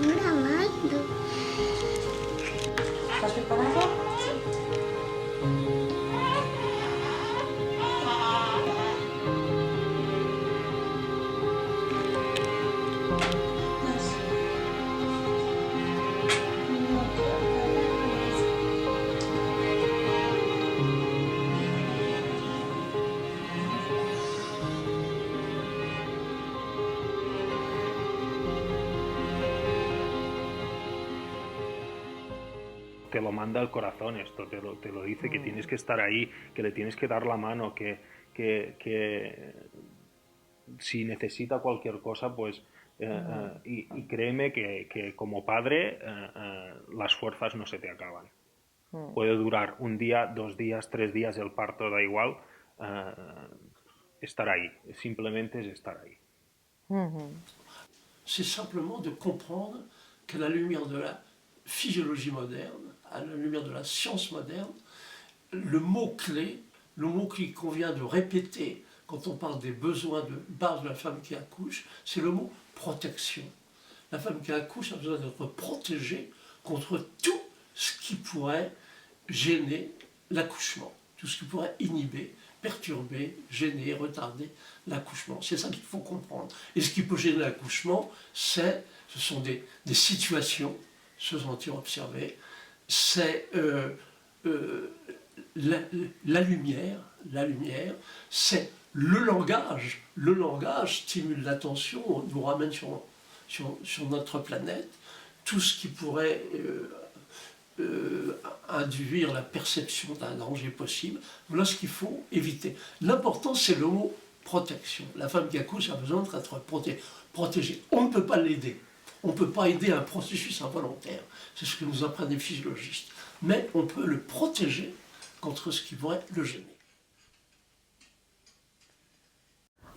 grabando. ¿Estás preparado? Te lo manda el corazón esto, te lo dice, que tienes que estar ahí, que le tienes que dar la mano, que si necesita cualquier cosa, pues... y créeme que como padre las fuerzas no se te acaban. Puede durar un día, 2 días, 3 días el parto, da igual. Estar ahí, simplemente es estar ahí. C'est simplement de comprendre qu'à la lumière de la physiologie moderne, à la lumière de la science moderne, le mot-clé qu'il convient de répéter quand on parle des besoins de base de la femme qui accouche, c'est le mot protection. La femme qui accouche a besoin d'être protégée contre tout ce qui pourrait gêner l'accouchement, tout ce qui pourrait inhiber, perturber, gêner, retarder l'accouchement. C'est ça qu'il faut comprendre. Et ce qui peut gêner l'accouchement, ce sont des situations, se sentir observé, c'est la lumière, c'est le langage. Le langage stimule l'attention, nous ramène sur notre planète. Tout ce qui pourrait induire la perception d'un danger possible, voilà ce qu'il faut éviter. L'important, c'est le mot protection. La femme qui accouche a besoin d'être protégée. On ne peut pas l'aider. On ne peut pas aider un processus involontaire. C'est ce que nous apprennent les physiologistes. Mais on peut le protéger contre ce qui pourrait le gêner.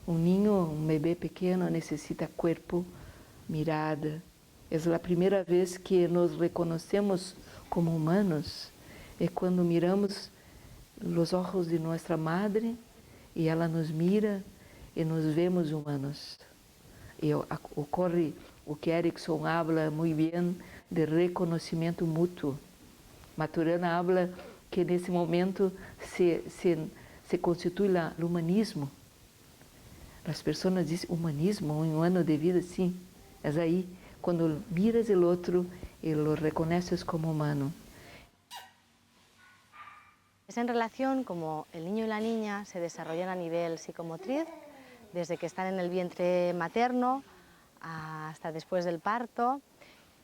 Niño, bebé pequeno necesita cuerpo, mirada. Es la primera vez que nos reconocemos como humanos. É quando miramos os ojos de nossa madre e ela nos mira e nos vemos humanos. E ocorre o que Erickson habla muito bem de reconhecimento mútuo. Maturana habla que nesse momento se constitui o humanismo. As pessoas dizem humanismo, um ano de vida, sim. É aí, quando miras o outro e lo reconoces como humano. Es en relación como el niño y la niña se desarrollan a nivel psicomotriz, desde que están en el vientre materno hasta después del parto,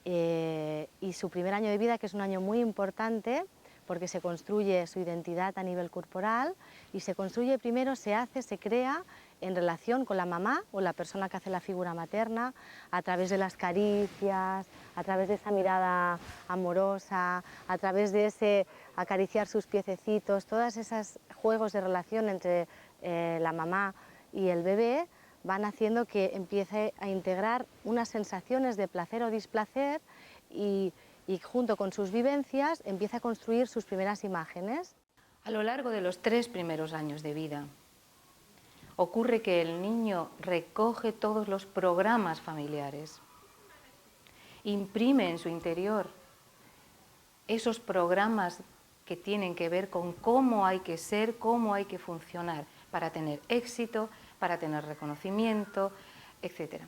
y su primer año de vida, que es un año muy importante, porque se construye su identidad a nivel corporal y se construye primero, se crea en relación con la mamá o la persona que hace la figura materna, a través de las caricias, a través de esa mirada amorosa, a través de ese acariciar sus piececitos, todos esos juegos de relación entre la mamá y el bebé van haciendo que empiece a integrar unas sensaciones de placer o displacer y junto con sus vivencias empieza a construir sus primeras imágenes. A lo largo de los 3 primeros años de vida ocurre que el niño recoge todos los programas familiares, imprime en su interior esos programas que tienen que ver con cómo hay que ser, cómo hay que funcionar para tener éxito, para tener reconocimiento, etc.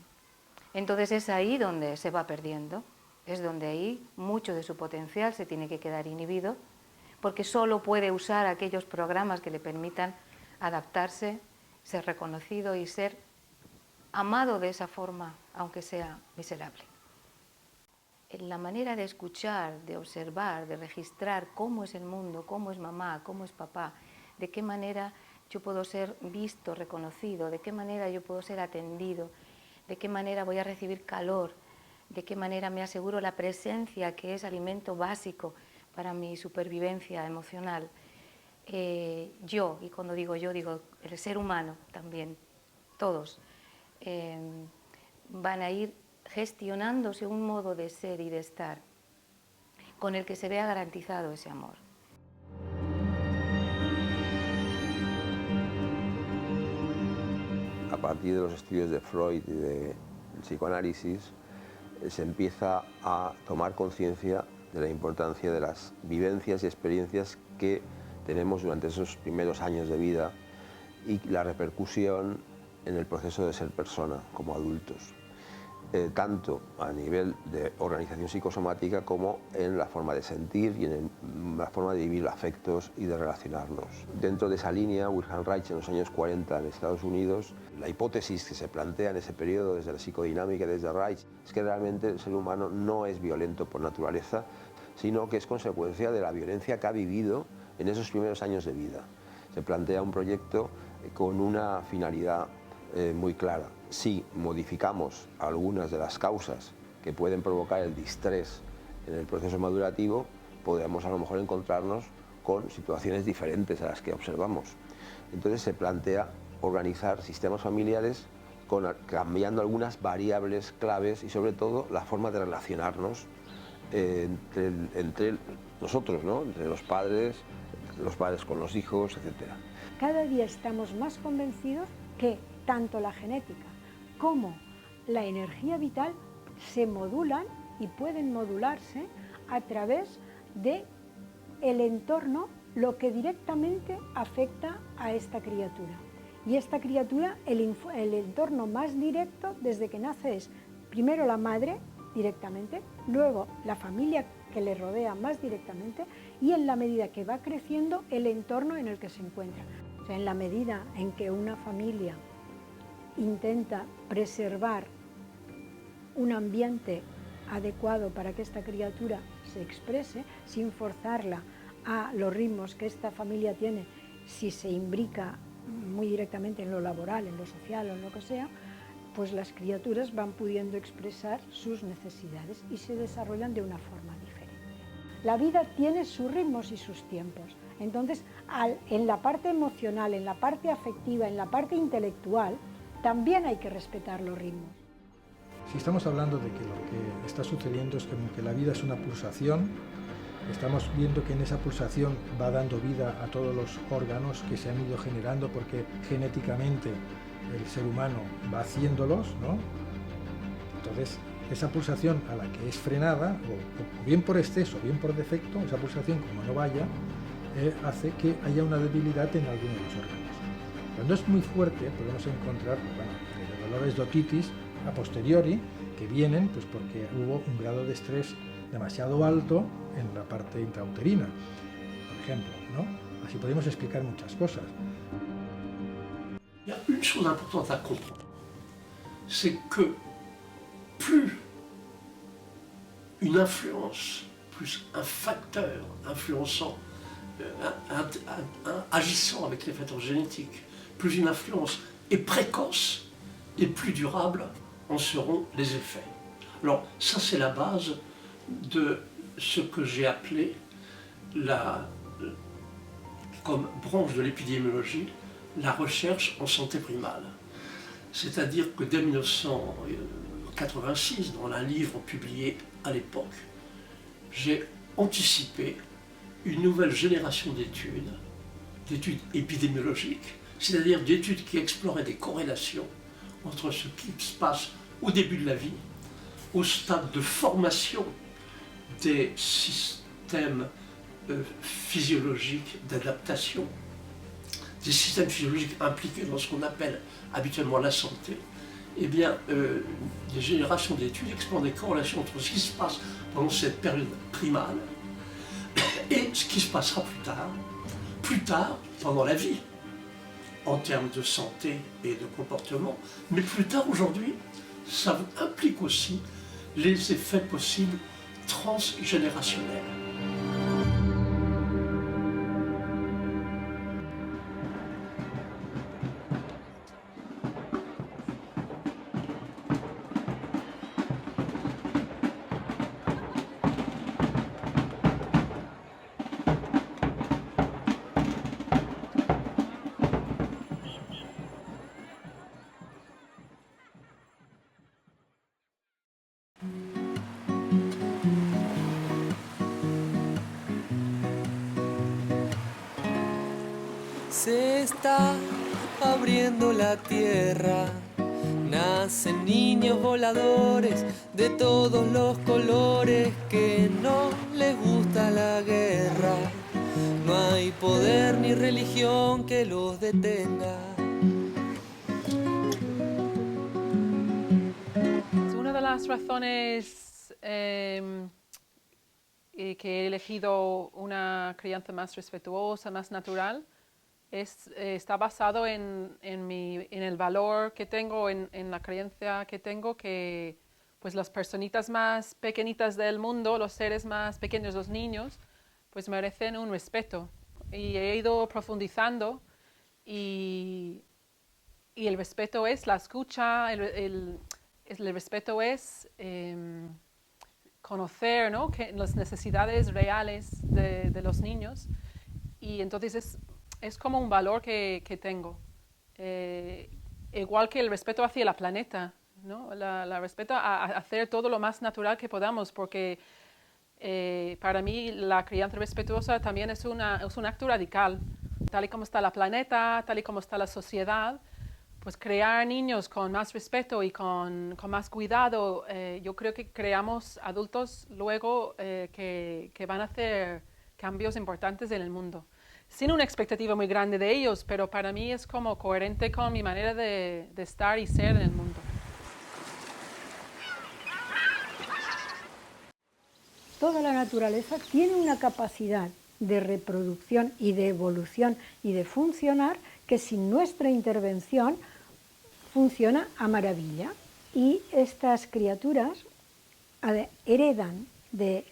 Entonces es ahí donde se va perdiendo. Es donde ahí mucho de su potencial se tiene que quedar inhibido, porque solo puede usar aquellos programas que le permitan adaptarse, ser reconocido y ser amado de esa forma, aunque sea miserable. La manera de escuchar, de observar, de registrar cómo es el mundo, cómo es mamá, cómo es papá, de qué manera yo puedo ser visto, reconocido, de qué manera yo puedo ser atendido, de qué manera voy a recibir calor, de qué manera me aseguro la presencia, que es alimento básico para mi supervivencia emocional. Yo, y cuando digo yo, digo el ser humano también, todos, van a ir gestionándose un modo de ser y de estar con el que se vea garantizado ese amor. A partir de los estudios de Freud y del psicoanálisis, se empieza a tomar conciencia de la importancia de las vivencias y experiencias que tenemos durante esos primeros años de vida y la repercusión en el proceso de ser persona como adultos, tanto a nivel de organización psicosomática como en la forma de sentir y en la forma de vivir afectos y de relacionarnos. Dentro de esa línea, Wilhelm Reich en los años 40 en Estados Unidos, la hipótesis que se plantea en ese periodo desde la psicodinámica, desde Reich, es que realmente el ser humano no es violento por naturaleza, sino que es consecuencia de la violencia que ha vivido en esos primeros años de vida. Se plantea un proyecto con una finalidad muy clara. Si modificamos algunas de las causas que pueden provocar el distrés en el proceso madurativo, podemos a lo mejor encontrarnos con situaciones diferentes a las que observamos. Entonces se plantea organizar sistemas familiares cambiando algunas variables claves y sobre todo la forma de relacionarnos entre nosotros, ¿no? Entre los padres con los hijos, etc. Cada día estamos más convencidos que tanto la genética como la energía vital se modulan y pueden modularse a través del entorno, lo que directamente afecta a esta criatura. Y esta criatura, el entorno más directo desde que nace es primero la madre directamente, luego la familia que le rodea más directamente y en la medida que va creciendo el entorno en el que se encuentra. O sea, en la medida en que una familia intenta preservar un ambiente adecuado para que esta criatura se exprese, sin forzarla a los ritmos que esta familia tiene, si se imbrica muy directamente en lo laboral, en lo social o en lo que sea, pues las criaturas van pudiendo expresar sus necesidades y se desarrollan de una forma diferente. La vida tiene sus ritmos y sus tiempos. Entonces, en la parte emocional, en la parte afectiva, en la parte intelectual, también hay que respetar los ritmos. Si estamos hablando de que lo que está sucediendo es como que la vida es una pulsación, estamos viendo que en esa pulsación va dando vida a todos los órganos que se han ido generando porque genéticamente el ser humano va haciéndolos, ¿no? Entonces, esa pulsación a la que es frenada, o bien por exceso, o bien por defecto, esa pulsación como no vaya, hace que haya una debilidad en algunos de los órganos. Cuando es muy fuerte podemos encontrar dolores de otitis a posteriori que vienen pues porque hubo un grado de estrés demasiado alto en la parte intrauterina, por ejemplo, ¿no? Así podemos explicar muchas cosas. Il y a une chose importante à comprendre, c'est que plus une influence, plus un facteur influençant, agissant avec les facteurs génétiques, plus une influence est précoce et plus durable en seront les effets. Alors ça c'est la base de ce que j'ai appelé comme branche de l'épidémiologie, la recherche en santé primale. C'est-à-dire que dès 1986, dans un livre publié à l'époque, j'ai anticipé une nouvelle génération d'études épidémiologiques, c'est-à-dire d'études qui exploraient des corrélations entre ce qui se passe au début de la vie, au stade de formation des systèmes physiologiques d'adaptation, des systèmes physiologiques impliqués dans ce qu'on appelle habituellement la santé, eh bien, des générations d'études explorent des corrélations entre ce qui se passe pendant cette période primale et ce qui se passera plus tard pendant la vie, en termes de santé et de comportement, mais plus tard aujourd'hui, ça implique aussi les effets possibles transgénérationnels. Se está abriendo la tierra, nacen niños voladores de todos los colores que no les gusta la guerra. No hay poder ni religión que los detenga. Una de las razones que he elegido una crianza más respetuosa, más natural, está basado en el valor que tengo, en la creencia que tengo, que pues las personitas más pequeñitas del mundo, los seres más pequeños, los niños, pues merecen un respeto. Y he ido profundizando y el respeto es la escucha, el respeto es conocer, ¿no?, que las necesidades reales de los niños, y entonces es como un valor que tengo. Igual que el respeto hacia el planeta, ¿no? La respeto a hacer todo lo más natural que podamos, porque para mí la crianza respetuosa también es un acto radical. Tal y como está el planeta, tal y como está la sociedad, pues crear niños con más respeto y con más cuidado, yo creo que creamos adultos luego que van a hacer cambios importantes en el mundo. Sin una expectativa muy grande de ellos, pero para mí es como coherente con mi manera de estar y ser en el mundo. Toda la naturaleza tiene una capacidad de reproducción y de evolución y de funcionar que sin nuestra intervención funciona a maravilla. Y estas criaturas heredan de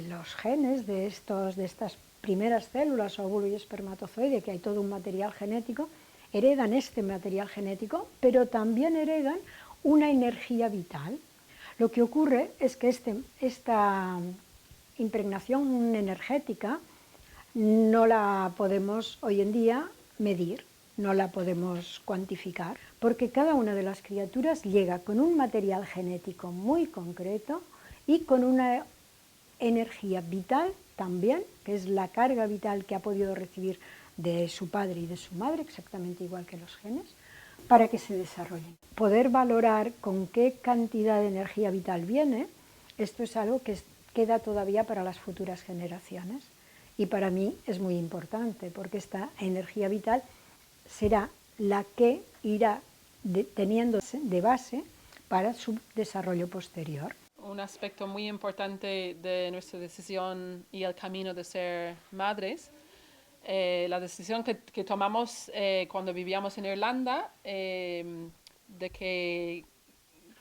los genes de estas primeras células, óvulo y espermatozoide, que hay todo un material genético, heredan este material genético, pero también heredan una energía vital. Lo que ocurre es que esta impregnación energética no la podemos hoy en día medir, no la podemos cuantificar, porque cada una de las criaturas llega con un material genético muy concreto y con una energía vital también, que es la carga vital que ha podido recibir de su padre y de su madre, exactamente igual que los genes, para que se desarrollen. Poder valorar con qué cantidad de energía vital viene, esto es algo que queda todavía para las futuras generaciones. Y para mí es muy importante, porque esta energía vital será la que irá teniendo de base para su desarrollo posterior. Un aspecto muy importante de nuestra decisión y el camino de ser madres, la decisión que tomamos cuando vivíamos en Irlanda, de que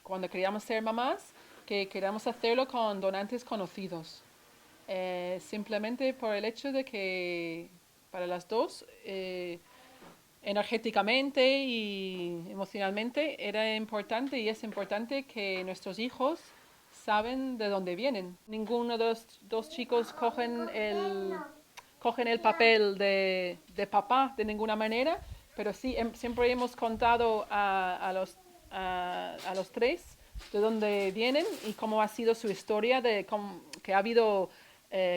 cuando queríamos ser mamás, que queríamos hacerlo con donantes conocidos. Simplemente por el hecho de que para las dos, energéticamente y emocionalmente, era importante y es importante que nuestros hijos saben de dónde vienen. Ninguno de los dos chicos cogen el papel de papá de ninguna manera, pero sí siempre hemos contado a los tres de dónde vienen y cómo ha sido su historia, que ha habido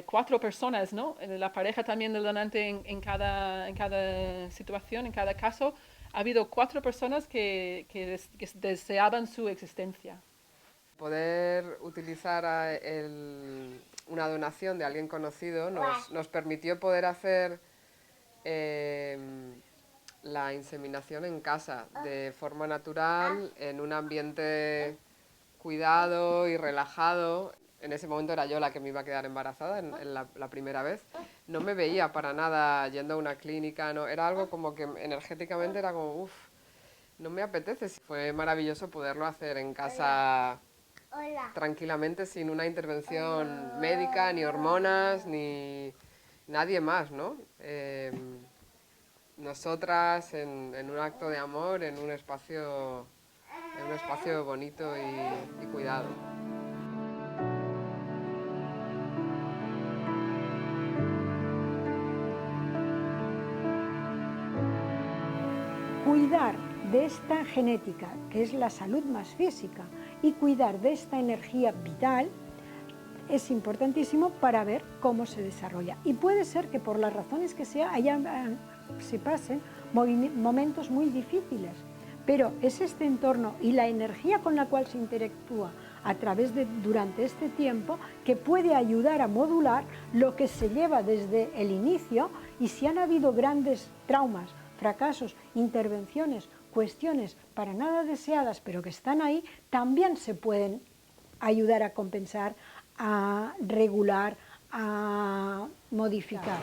4 personas, ¿no? La pareja también del donante en cada situación, en cada caso, ha habido 4 personas que deseaban su existencia. Poder utilizar una donación de alguien conocido nos permitió poder hacer la inseminación en casa, de forma natural, en un ambiente cuidado y relajado. En ese momento era yo la que me iba a quedar embarazada en la primera vez. No me veía para nada yendo a una clínica, no, era algo como que energéticamente era como, no me apetece. Fue maravilloso poderlo hacer en casa tranquilamente, sin una intervención médica, ni hormonas, ni nadie más, ¿no? Nosotras en un acto de amor, en un espacio bonito y cuidado. Cuidar de esta genética, que es la salud más física, y cuidar de esta energía vital es importantísimo para ver cómo se desarrolla. Y puede ser que por las razones que sea se pasen momentos muy difíciles, pero es este entorno y la energía con la cual se interactúa durante este tiempo que puede ayudar a modular lo que se lleva desde el inicio, y si han habido grandes traumas, fracasos, intervenciones, cuestiones para nada deseadas pero que están ahí, también se pueden ayudar a compensar, a regular, a modificar.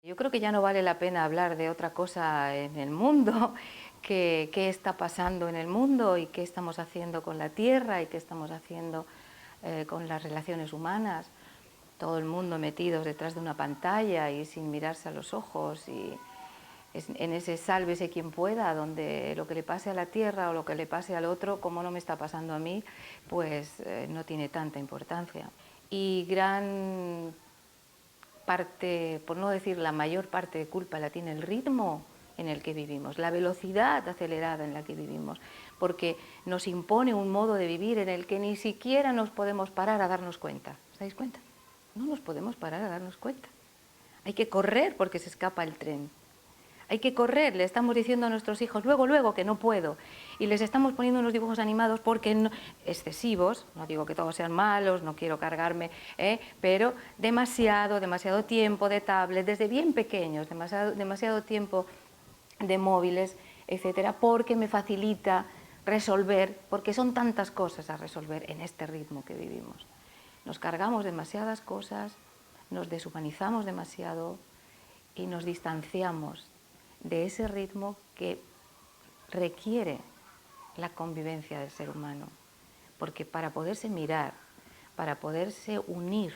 Yo creo que ya no vale la pena hablar de otra cosa en el mundo, que qué está pasando en el mundo y qué estamos haciendo con la Tierra y qué estamos haciendo con las relaciones humanas. Todo el mundo metidos detrás de una pantalla y sin mirarse a los ojos, y en ese sálvese quien pueda, donde lo que le pase a la Tierra o lo que le pase al otro, como no me está pasando a mí, pues no tiene tanta importancia. Y gran parte, por no decir la mayor parte de culpa, la tiene el ritmo en el que vivimos, la velocidad acelerada en la que vivimos, porque nos impone un modo de vivir en el que ni siquiera nos podemos parar a darnos cuenta. ¿Os dais cuenta? No nos podemos parar a darnos cuenta. Hay que correr porque se escapa el tren. Hay que correr, le estamos diciendo a nuestros hijos, luego, que no puedo. Y les estamos poniendo unos dibujos animados porque excesivos, no digo que todos sean malos, no quiero cargarme, pero demasiado tiempo de tablet, desde bien pequeños, demasiado tiempo de móviles, etcétera, porque me facilita resolver, porque son tantas cosas a resolver en este ritmo que vivimos. Nos cargamos demasiadas cosas, nos deshumanizamos demasiado y nos distanciamos de ese ritmo que requiere la convivencia del ser humano, porque para poderse mirar, para poderse unir,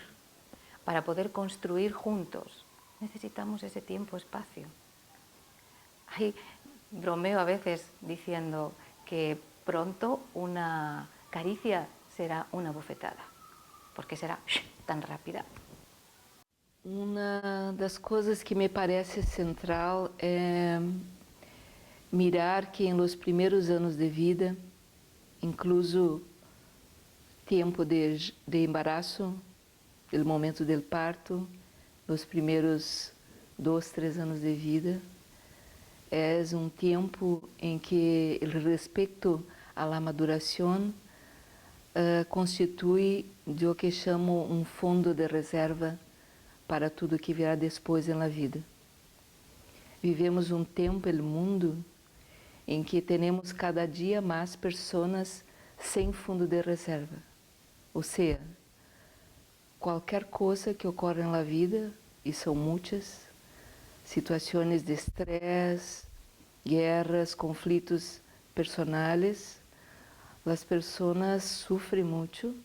para poder construir juntos, necesitamos ese tiempo-espacio. Bromeo a veces diciendo que pronto una caricia será una bofetada, porque será tan rápida. Uma das coisas que me parece central é mirar que em los primeiros anos de vida, incluso tempo de embaraço, o momento do parto, os primeiros 2, 3 anos de vida, é um tempo em que o respeito à maduração constitui o que chamo um fundo de reserva para tudo que virá depois na vida. Vivemos um tempo, o mundo, em que temos cada dia mais pessoas sem fundo de reserva. Ou seja, qualquer coisa que ocorre na vida, e são muitas, situações de estresse, guerras, conflitos personais, as pessoas sofrem muito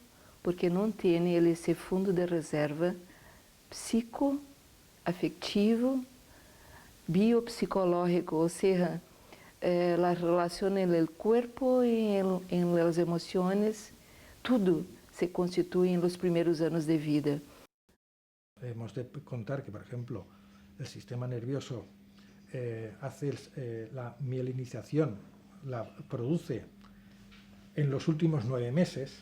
porque não têm esse fundo de reserva psicoafectivo, biopsicológico, ou seja, a relação no corpo e nas emoções, tudo se constitui nos primeiros anos de vida. Hemos de contar que, por ejemplo, el sistema nervioso hace la mielinización, la produce en los últimos 9 meses,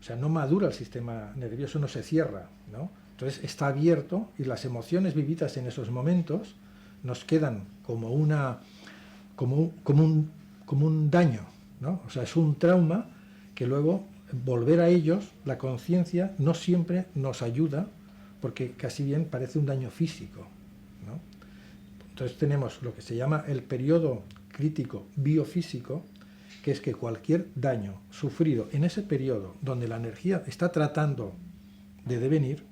o sea, no madura el sistema nervioso, no se cierra, ¿no? Entonces está abierto y las emociones vividas en esos momentos nos quedan como un daño, ¿no? O sea, es un trauma que luego volver a ellos, la conciencia no siempre nos ayuda porque casi bien parece un daño físico, ¿no? Entonces tenemos lo que se llama el periodo crítico biofísico, que es que cualquier daño sufrido en ese periodo donde la energía está tratando de devenir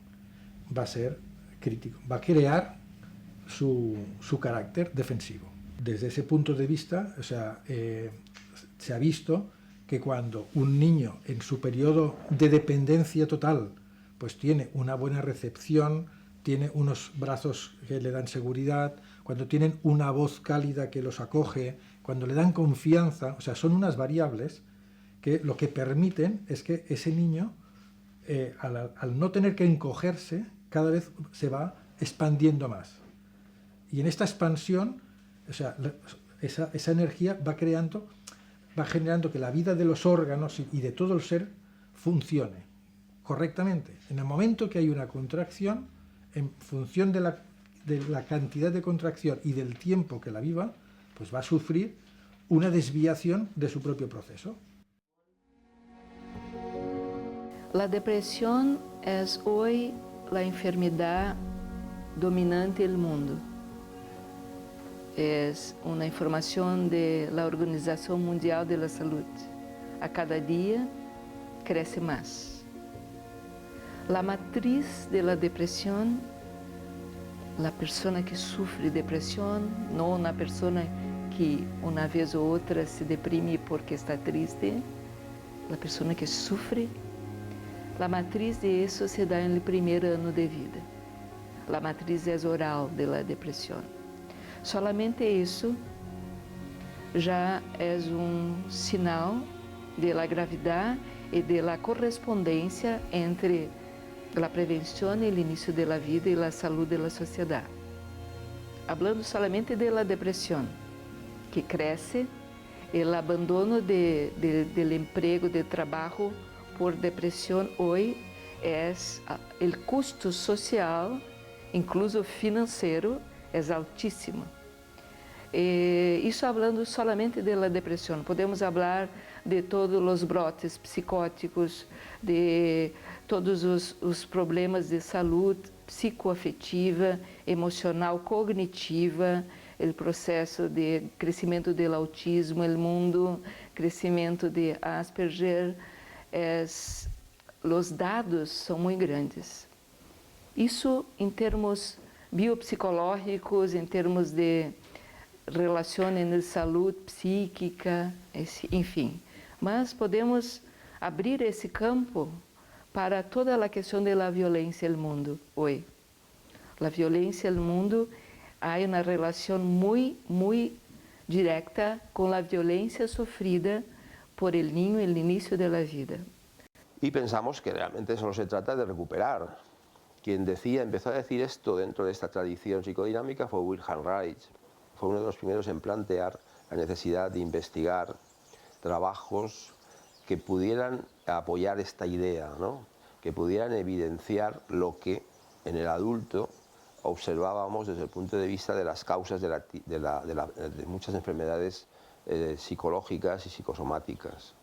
va a ser crítico, va a crear su carácter defensivo. Desde ese punto de vista, o sea, se ha visto que cuando un niño en su periodo de dependencia total pues tiene una buena recepción, tiene unos brazos que le dan seguridad, cuando tienen una voz cálida que los acoge, cuando le dan confianza, o sea, son unas variables que lo que permiten es que ese niño, al no tener que encogerse cada vez se va expandiendo más. Y en esta expansión, o sea, esa energía va generando que la vida de los órganos y de todo el ser funcione correctamente. En el momento que hay una contracción, en función de la cantidad de contracción y del tiempo que la viva, pues va a sufrir una desviación de su propio proceso. La depresión es hoy la enfermedad dominante del mundo. Es una información de la Organización Mundial de la Salud. A cada día crece más. La matriz de la depresión, la persona que sufre depresión, no una persona que una vez u otra se deprime porque está triste, la persona que sufre, la matriz de eso se da en el primer año de vida. La matriz es oral de la depresión. Solamente eso ya es un sinal de la gravedad y de la correspondencia entre la prevención, el inicio de la vida y la salud de la sociedad. Hablando solamente de la depresión, que crece, el abandono del empleo, del trabajo por depresión hoy es el costo social, incluso financeiro, é altíssimo. Isso falando solamente da depressão. Podemos falar de todos os brotes psicóticos, de todos os problemas de saúde psicoafetiva, emocional, cognitiva, o processo de crescimento do autismo, o mundo, crescimento de Asperger. Os dados são muito grandes. Isso em termos biopsicológicos, em termos de relação de saúde psíquica, enfim. Mas podemos abrir esse campo para toda a questão da violência no mundo hoje. A violência no mundo há uma relação muito direta com a violência sofrida por el niño en el inicio de la vida. Y pensamos que realmente solo se trata de recuperar. Quien empezó a decir esto dentro de esta tradición psicodinámica fue Wilhelm Reich. Fue uno de los primeros en plantear la necesidad de investigar trabajos que pudieran apoyar esta idea, ¿no? Que pudieran evidenciar lo que en el adulto observábamos desde el punto de vista de las causas de muchas enfermedades psicológicas y psicosomáticas.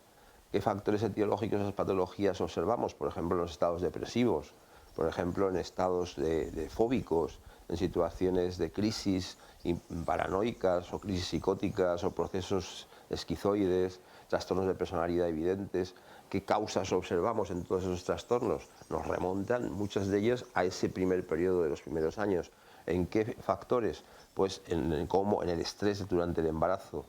¿Qué factores etiológicos de esas patologías observamos? Por ejemplo, en los estados depresivos, por ejemplo, en estados de fóbicos, en situaciones de crisis paranoicas o crisis psicóticas o procesos esquizoides, trastornos de personalidad evidentes. ¿Qué causas observamos en todos esos trastornos? Nos remontan, muchas de ellas, a ese primer periodo de los primeros años. ¿En qué factores? Pues en el estrés durante el embarazo.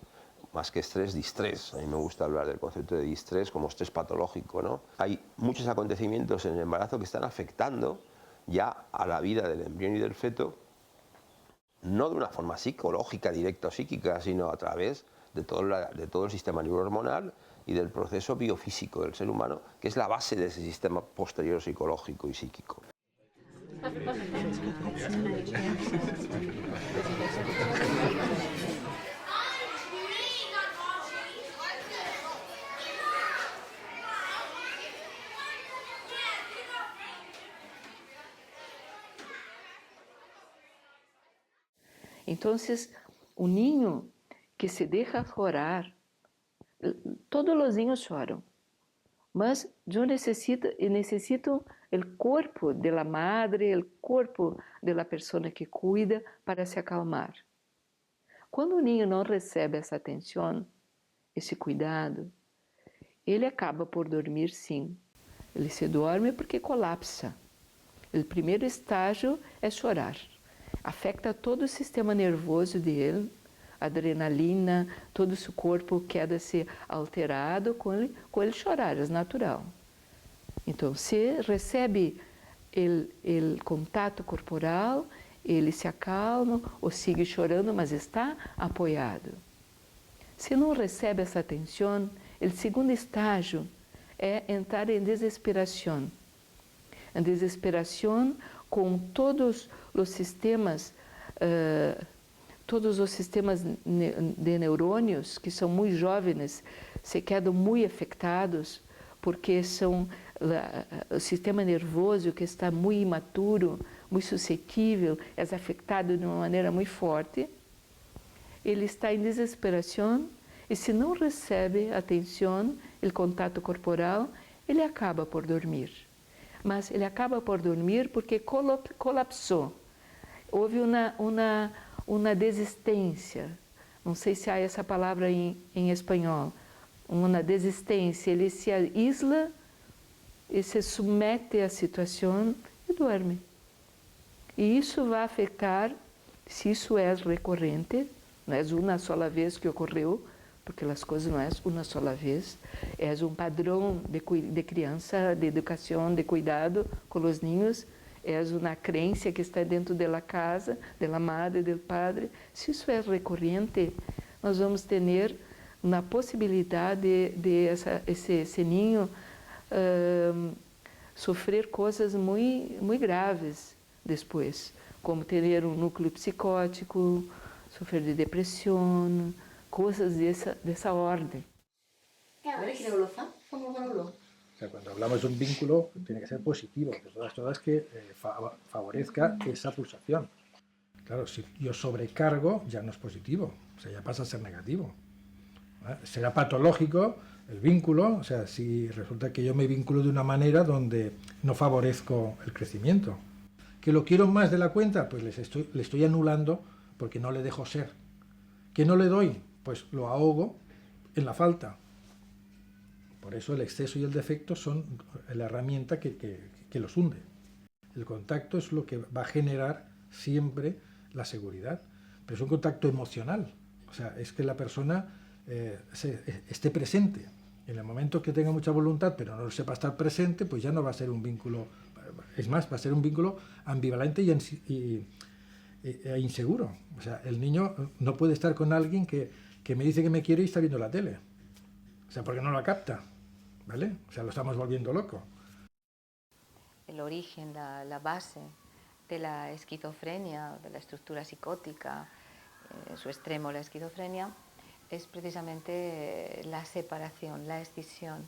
Más que estrés, distrés. A mí me gusta hablar del concepto de distrés como estrés patológico, ¿no? Hay muchos acontecimientos en el embarazo que están afectando ya a la vida del embrión y del feto, no de una forma psicológica, directa o psíquica, sino a través de todo el sistema neurohormonal y del proceso biofísico del ser humano, que es la base de ese sistema posterior psicológico y psíquico. Entonces, un niño que se deja chorar, todos los niños choran, mas yo necesito el cuerpo de la madre, el cuerpo de la persona que cuida para se acalmar. Quando o niño não recebe essa atenção, esse cuidado, ele acaba por dormir sim. Ele se dorme porque colapsa. O primeiro estágio é chorar. Afeta todo o sistema nervoso dele, adrenalina, todo o seu corpo queda-se alterado com ele chorar, é natural. Então, se recebe o contato corporal, ele se acalma ou sigue chorando, mas está apoiado. Se não recebe essa atenção, o segundo estágio é entrar em desesperação. en desesperación con todos los sistemas de neurônios que são muito jovens se quedam muito afetados porque são o sistema nervoso que está muito imaturo, muito suscetível, é afetado de uma maneira muito forte. Ele está em desesperação e se não recebe atenção, o contato corporal, ele acaba por dormir. Mas ele acaba por dormir porque colapsou. Houve uma desistência, não sei se há essa palavra em espanhol, uma desistência, ele se aísla e se submete à situação e dorme. E isso vai afetar, se isso é recorrente, não é uma sola vez que ocorreu, porque as coisas não é uma sola vez, é padrão de criança, de educação, de cuidado com os ninhos, é uma crença que está dentro da casa, da madre, do padre. Se isso é recorrente, nós vamos ter uma possibilidade de esse ninho sofrer coisas muito graves depois, como ter núcleo psicótico, sofrer de depressão, coisas dessa ordem. O sea, cuando hablamos de un vínculo, tiene que ser positivo, de todas que favorezca esa pulsación. Claro, si yo sobrecargo, ya no es positivo, o sea, ya pasa a ser negativo. Será patológico el vínculo, o sea, si resulta que yo me vinculo de una manera donde no favorezco el crecimiento. ¿Que lo quiero más de la cuenta? Pues le estoy anulando porque no le dejo ser. ¿Que no le doy? Pues lo ahogo en la falta. Por eso el exceso y el defecto son la herramienta que los hunde. El contacto es lo que va a generar siempre la seguridad, pero es un contacto emocional. O sea, es que la persona esté presente. En el momento que tenga mucha voluntad, pero no sepa estar presente, pues ya no va a ser un vínculo, es más, va a ser un vínculo ambivalente e inseguro. O sea, el niño no puede estar con alguien que me dice que me quiere y está viendo la tele. O sea, porque no la capta, ¿vale? O sea, lo estamos volviendo loco. El origen, la base de la esquizofrenia, de la estructura psicótica, en su extremo la esquizofrenia, es precisamente la separación, la escisión.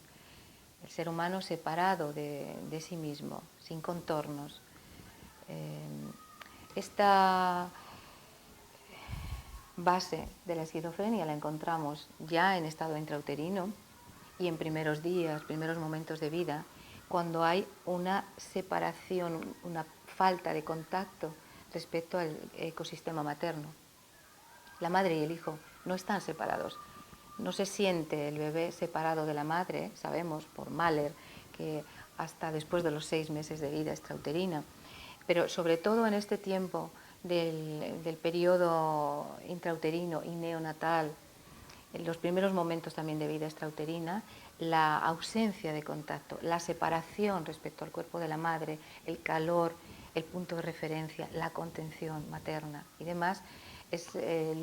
El ser humano separado de sí mismo, sin contornos. Esta base de la esquizofrenia la encontramos ya en estado intrauterino y en primeros días, primeros momentos de vida, cuando hay una separación, una falta de contacto respecto al ecosistema materno. La madre y el hijo no están separados. No se siente el bebé separado de la madre, sabemos por Mahler que hasta después de los 6 meses de vida extrauterina, pero sobre todo en este tiempo del periodo intrauterino y neonatal, en los primeros momentos también de vida extrauterina, la ausencia de contacto, la separación respecto al cuerpo de la madre, el calor, el punto de referencia, la contención materna y demás, es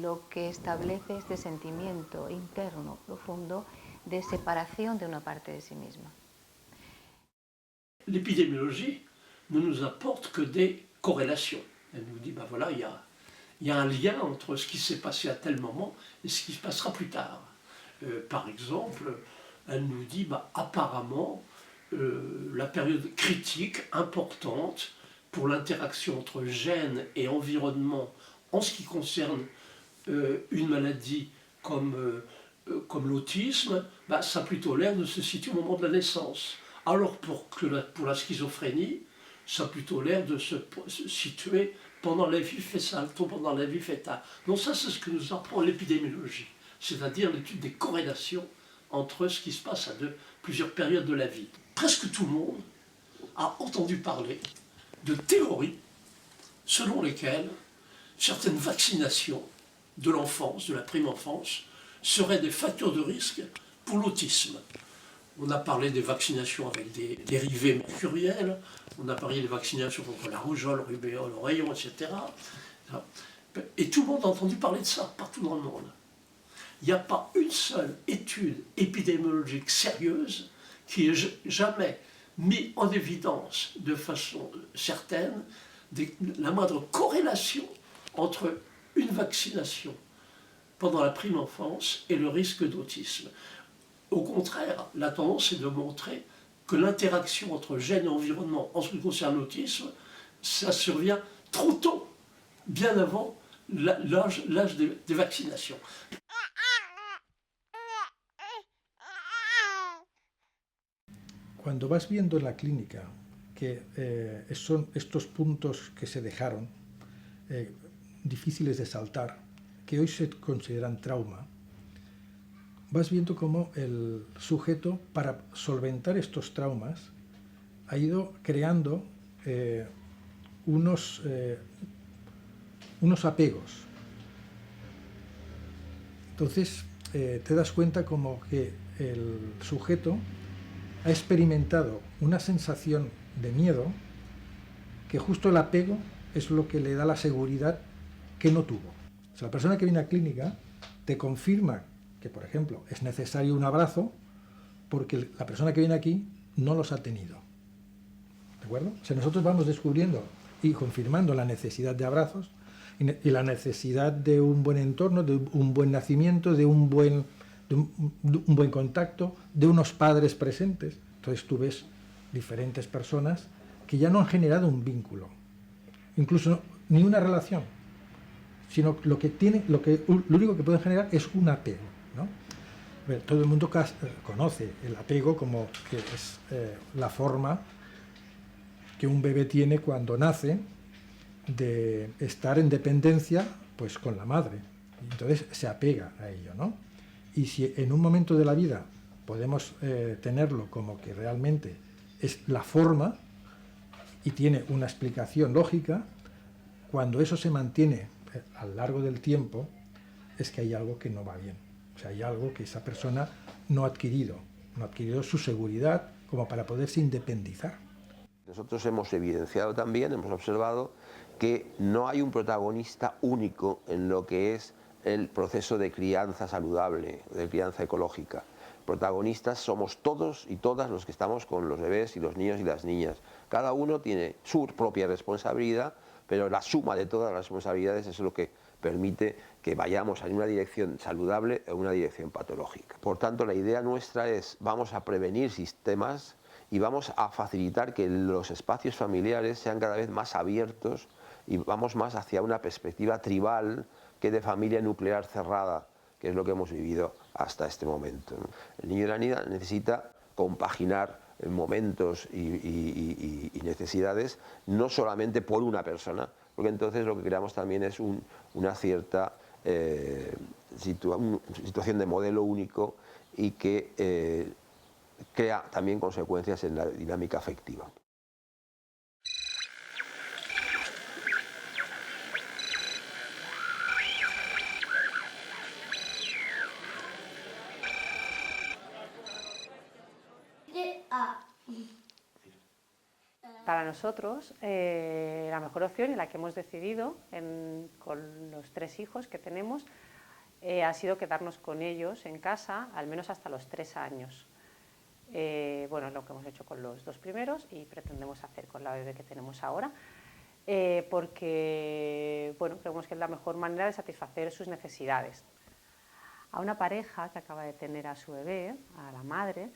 lo que establece este sentimiento interno profundo de separación de una parte de sí misma. L'épidémiologie ne nous apporte que des corrélations. Elle nous dit, ben voilà, il y a un lien entre ce qui s'est passé à tel moment et ce qui se passera plus tard. Par exemple, elle nous dit, ben, apparemment, la période critique, importante, pour l'interaction entre gènes et environnement en ce qui concerne une maladie comme l'autisme, bah, ça a plutôt l'air de se situer au moment de la naissance. Alors pour la schizophrénie, ça a plutôt l'air de se situer pendant la vie fœtale, pendant la vie fœtale. Donc ça, c'est ce que nous apprend l'épidémiologie, c'est-à-dire l'étude des corrélations entre ce qui se passe à plusieurs périodes de la vie. Presque tout le monde a entendu parler de théories selon lesquelles certaines vaccinations de l'enfance, de la prime enfance, seraient des facteurs de risque pour l'autisme. On a parlé des vaccinations avec des dérivés mercuriels, on a parlé des vaccinations contre la rougeole, rubéole, rayon, etc. Et tout le monde a entendu parler de ça, partout dans le monde. Il n'y a pas une seule étude épidémiologique sérieuse qui ait jamais mis en évidence de façon certaine la moindre corrélation entre une vaccination pendant la prime enfance et le risque d'autisme. Au contraire, la tendance est de montrer que l'interaction entre gènes et environnement en ce qui concerne l'autisme, ça survient trop tôt, bien avant l'âge des vaccinations. Cuando vas viendo en la clínica que son estos puntos que se dejaron difíciles de saltar, que hoy se consideran trauma, vas viendo cómo el sujeto, para solventar estos traumas, ha ido creando unos apegos. Entonces te das cuenta como que el sujeto ha experimentado una sensación de miedo que justo el apego es lo que le da la seguridad que no tuvo. O sea, la persona que viene a clínica te confirma que, por ejemplo, es necesario un abrazo porque la persona que viene aquí no los ha tenido. ¿De acuerdo? O sea, nosotros vamos descubriendo y confirmando la necesidad de abrazos y la necesidad de un buen entorno, de un buen nacimiento, de un buen contacto, de unos padres presentes. Entonces tú ves diferentes personas que ya no han generado un vínculo, incluso ni una relación, sino lo único que pueden generar es un apego, ¿no? Todo el mundo conoce el apego como que es la forma que un bebé tiene cuando nace de estar en dependencia pues con la madre. Entonces se apega a ello, ¿no? Y si en un momento de la vida podemos tenerlo como que realmente es la forma y tiene una explicación lógica, cuando eso se mantiene a lo largo del tiempo, es que hay algo que no va bien. O sea, hay algo que esa persona no ha adquirido su seguridad como para poderse independizar. Nosotros hemos evidenciado también, hemos observado que no hay un protagonista único en lo que es el proceso de crianza saludable, de crianza ecológica. Protagonistas somos todos y todas los que estamos con los bebés y los niños y las niñas. Cada uno tiene su propia responsabilidad, pero la suma de todas las responsabilidades es lo que permite que vayamos en una dirección saludable o en una dirección patológica. Por tanto, la idea nuestra es, vamos a prevenir sistemas y vamos a facilitar que los espacios familiares sean cada vez más abiertos y vamos más hacia una perspectiva tribal que de familia nuclear cerrada, que es lo que hemos vivido hasta este momento, ¿no? El niño y la niña necesita compaginar momentos y necesidades no solamente por una persona, porque entonces lo que creamos también es una cierta situación de modelo único y que crea también consecuencias en la dinámica afectiva. Para nosotros, la mejor opción y la que hemos decidido con los 3 hijos que tenemos ha sido quedarnos con ellos en casa, al menos hasta los 3 años. Bueno, es lo que hemos hecho con los 2 primeros y pretendemos hacer con la bebé que tenemos ahora, porque bueno, creemos que es la mejor manera de satisfacer sus necesidades. A una pareja que acaba de tener a su bebé, a la madre,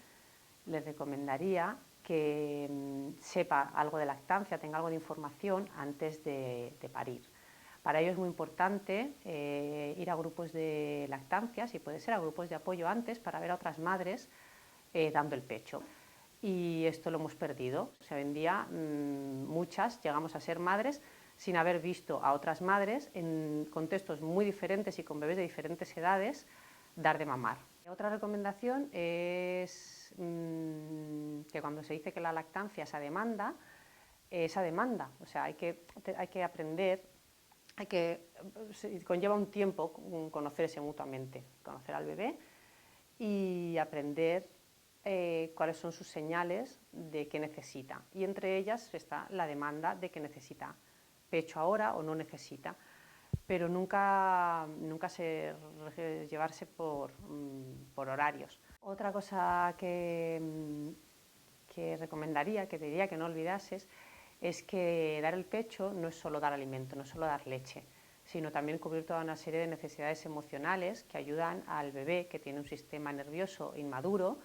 les recomendaría que sepa algo de lactancia, tenga algo de información antes de parir. Para ello es muy importante ir a grupos de lactancia, si puede ser a grupos de apoyo antes, para ver a otras madres dando el pecho. Y esto lo hemos perdido. O sea, hoy en día muchas llegamos a ser madres sin haber visto a otras madres en contextos muy diferentes y con bebés de diferentes edades dar de mamar. Otra recomendación es que cuando se dice que la lactancia es a demanda, o sea, hay que aprender, conlleva un tiempo conocerse mutuamente, conocer al bebé y aprender cuáles son sus señales de que necesita. Y entre ellas está la demanda de que necesita pecho ahora o no necesita, pero nunca llevarse por horarios. Otra cosa que que recomendaría, que te diría que no olvidases, es que dar el pecho no es solo dar alimento, no es solo dar leche, sino también cubrir toda una serie de necesidades emocionales que ayudan al bebé, que tiene un sistema nervioso inmaduro,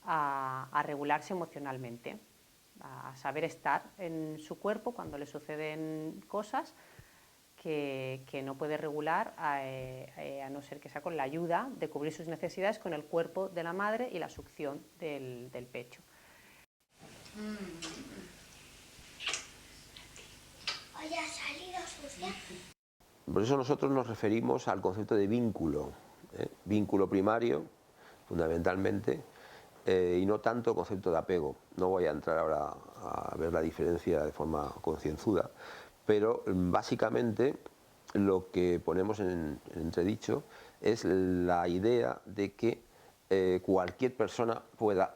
a regularse emocionalmente, a saber estar en su cuerpo cuando le suceden cosas que no puede regular a no ser que sea con la ayuda de cubrir sus necesidades con el cuerpo de la madre y la succión del pecho. Hoy ha salido sucia. Por eso nosotros nos referimos al concepto de vínculo, vínculo primario, fundamentalmente, y no tanto concepto de apego. No voy a entrar ahora a ver la diferencia de forma concienzuda, pero básicamente lo que ponemos en entredicho es la idea de que cualquier persona pueda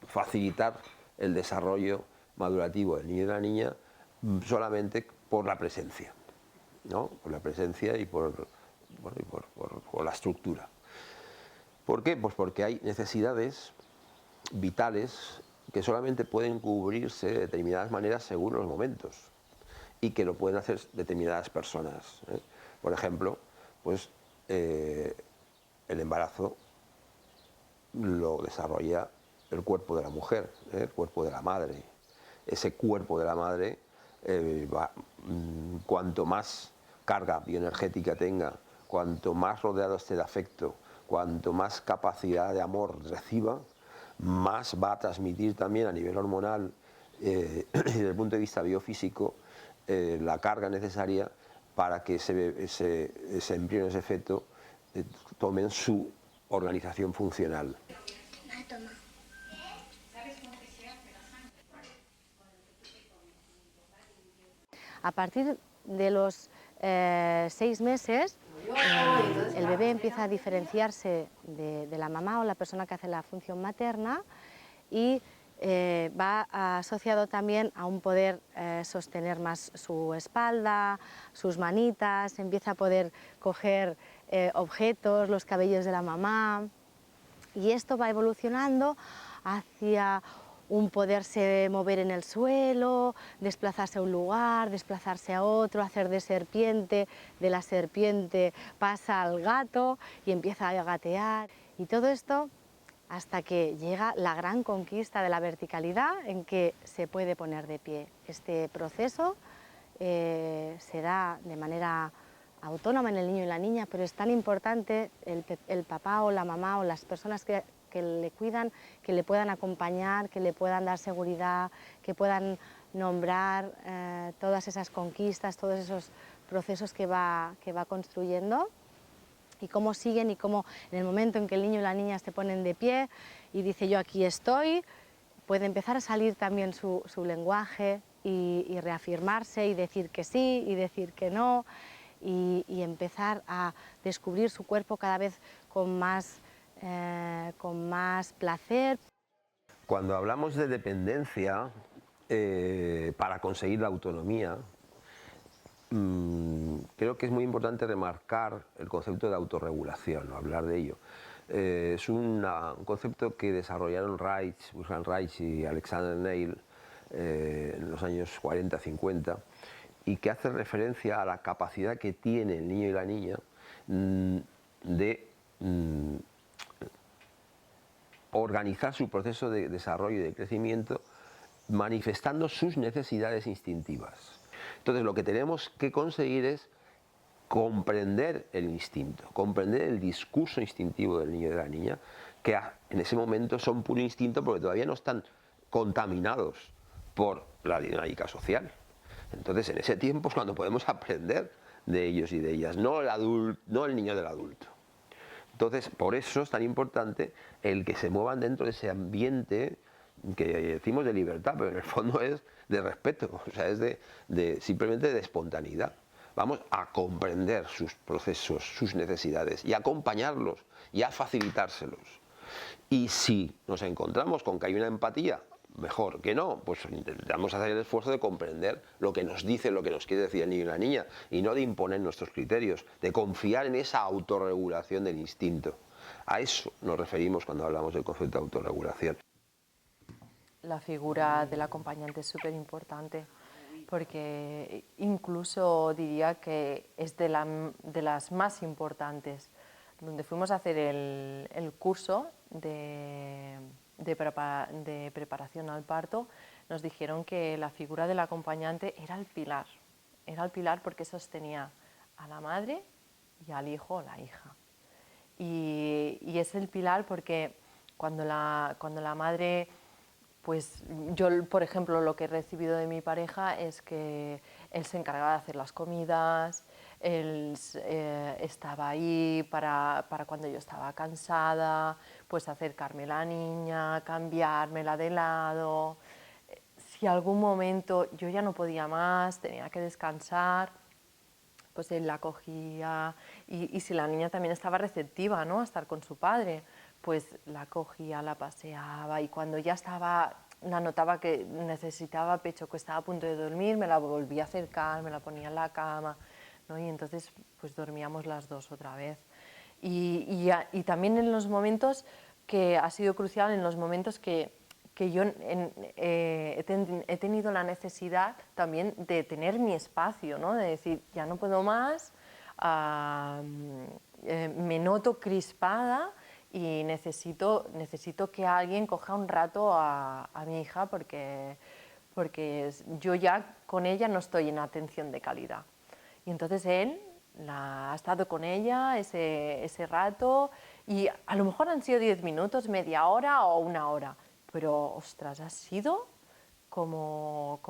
facilitar el desarrollo madurativo del niño y de la niña solamente por la presencia, ¿no? Por la presencia y por la estructura. ¿Por qué? Pues porque hay necesidades vitales que solamente pueden cubrirse de determinadas maneras según los momentos y que lo pueden hacer determinadas personas, ¿eh? Por ejemplo, pues el embarazo lo desarrolla el cuerpo de la mujer, el cuerpo de la madre. Ese cuerpo de la madre, cuanto más carga bioenergética tenga, cuanto más rodeado esté de afecto, cuanto más capacidad de amor reciba, más va a transmitir también a nivel hormonal y desde el punto de vista biofísico la carga necesaria para que ese embrión, ese feto, tomen su organización funcional. A partir de los 6 meses, el bebé empieza a diferenciarse de la mamá o la persona que hace la función materna y va asociado también a un poder sostener más su espalda, sus manitas, empieza a poder coger objetos, los cabellos de la mamá, y esto va evolucionando hacia un poderse mover en el suelo, desplazarse a un lugar, desplazarse a otro, hacer de serpiente, de la serpiente pasa al gato y empieza a gatear. Y todo esto hasta que llega la gran conquista de la verticalidad en que se puede poner de pie. Este proceso se da de manera autónoma en el niño y la niña, pero es tan importante el papá o la mamá o las personas que le cuidan, que le puedan acompañar, que le puedan dar seguridad, que puedan nombrar todas esas conquistas, todos esos procesos que va construyendo y cómo siguen y cómo en el momento en que el niño y la niña se ponen de pie y dice yo aquí estoy, puede empezar a salir también su lenguaje y reafirmarse y decir que sí y decir que no y empezar a descubrir su cuerpo cada vez con más placer. Cuando hablamos de dependencia para conseguir la autonomía, creo que es muy importante remarcar el concepto de autorregulación, hablar de ello. Es un concepto que desarrollaron Wolfgang Reich y Alexander Neil en los años 40-50 y que hace referencia a la capacidad que tiene el niño y la niña de organizar su proceso de desarrollo y de crecimiento manifestando sus necesidades instintivas. Entonces lo que tenemos que conseguir es comprender el instinto, comprender el discurso instintivo del niño y de la niña, que en ese momento son puro instinto porque todavía no están contaminados por la dinámica social. Entonces en ese tiempo es cuando podemos aprender de ellos y de ellas, no el niño del adulto. Entonces por eso es tan importante el que se muevan dentro de ese ambiente que decimos de libertad, pero en el fondo es de respeto, o sea, es simplemente de espontaneidad. Vamos a comprender sus procesos, sus necesidades y a acompañarlos y a facilitárselos. Y si nos encontramos con que hay una empatía, mejor que no, pues intentamos hacer el esfuerzo de comprender lo que nos dice, lo que nos quiere decir el niño y la niña, y no de imponer nuestros criterios, de confiar en esa autorregulación del instinto. A eso nos referimos cuando hablamos del concepto de autorregulación. La figura del acompañante es súper importante, porque incluso diría que es de las más importantes. Donde fuimos a hacer el curso de preparación al parto, nos dijeron que la figura del acompañante era el pilar porque sostenía a la madre y al hijo o la hija. Y es el pilar porque cuando la madre, pues yo, por ejemplo, lo que he recibido de mi pareja es que él se encargaba de hacer las comidas, él estaba ahí para cuando yo estaba cansada, pues acercarme a la niña, cambiármela de lado. Si algún momento yo ya no podía más, tenía que descansar, pues él la cogía y si la niña también estaba receptiva, ¿no?, a estar con su padre, pues la cogía, la paseaba y cuando ya estaba, la notaba que necesitaba pecho, que estaba a punto de dormir, me la volvía a acercar, me la ponía en la cama, ¿no? Y entonces pues dormíamos las dos otra vez. Y también en los momentos que ha sido crucial, en los momentos que yo he tenido la necesidad también de tener mi espacio, ¿no?, de decir, ya no puedo más, me noto crispada y necesito que alguien coja un rato a mi hija porque yo ya con ella no estoy en atención de calidad. Y entonces él ha estado con ella ese rato y a lo mejor han sido 10 minutos, media hora o una hora, pero ostras, ha sido como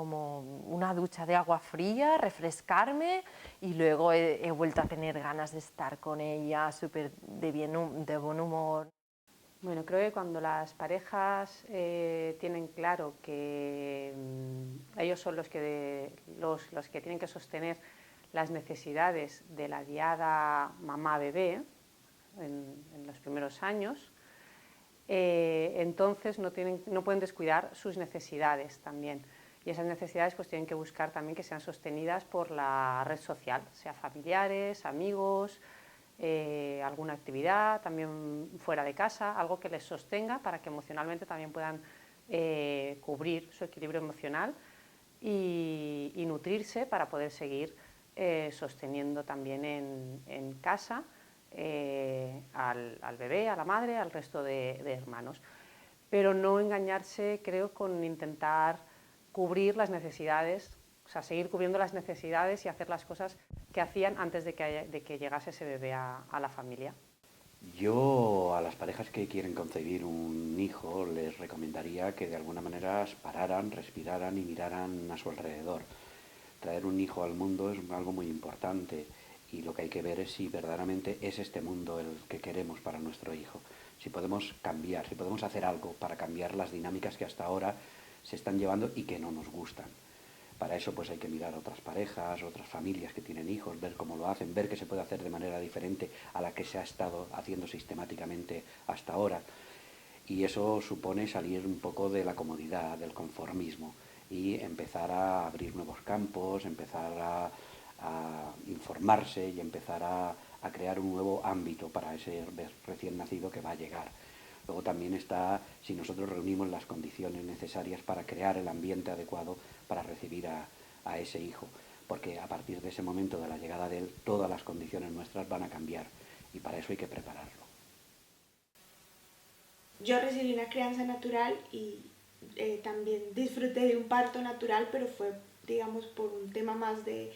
una ducha de agua fría, refrescarme y luego he vuelto a tener ganas de estar con ella, súper de buen humor. Bueno, creo que cuando las parejas tienen claro que ellos son los que tienen que sostener las necesidades de la diada mamá-bebé en los primeros años, entonces no pueden descuidar sus necesidades también. Y esas necesidades pues tienen que buscar también que sean sostenidas por la red social, sea familiares, amigos, alguna actividad, también fuera de casa, algo que les sostenga para que emocionalmente también puedan cubrir su equilibrio emocional y nutrirse para poder seguir sosteniendo también en casa al bebé, a la madre, al resto de hermanos. Pero no engañarse, creo, con intentar cubrir las necesidades, o sea, seguir cubriendo las necesidades y hacer las cosas que hacían antes de que llegase ese bebé a la familia. Yo a las parejas que quieren concebir un hijo les recomendaría que de alguna manera pararan, respiraran y miraran a su alrededor. Traer un hijo al mundo es algo muy importante y lo que hay que ver es si verdaderamente es este mundo el que queremos para nuestro hijo. Si podemos cambiar, si podemos hacer algo para cambiar las dinámicas que hasta ahora se están llevando y que no nos gustan. Para eso pues hay que mirar a otras parejas, otras familias que tienen hijos, ver cómo lo hacen, ver qué se puede hacer de manera diferente a la que se ha estado haciendo sistemáticamente hasta ahora. Y eso supone salir un poco de la comodidad, del conformismo y empezar a abrir nuevos campos, empezar a informarse y empezar a crear un nuevo ámbito para ese recién nacido que va a llegar. Luego también está si nosotros reunimos las condiciones necesarias para crear el ambiente adecuado para recibir a ese hijo, porque a partir de ese momento de la llegada de él, todas las condiciones nuestras van a cambiar y para eso hay que prepararlo. Yo recibí una crianza natural y también disfruté de un parto natural, pero fue, digamos, por un tema más de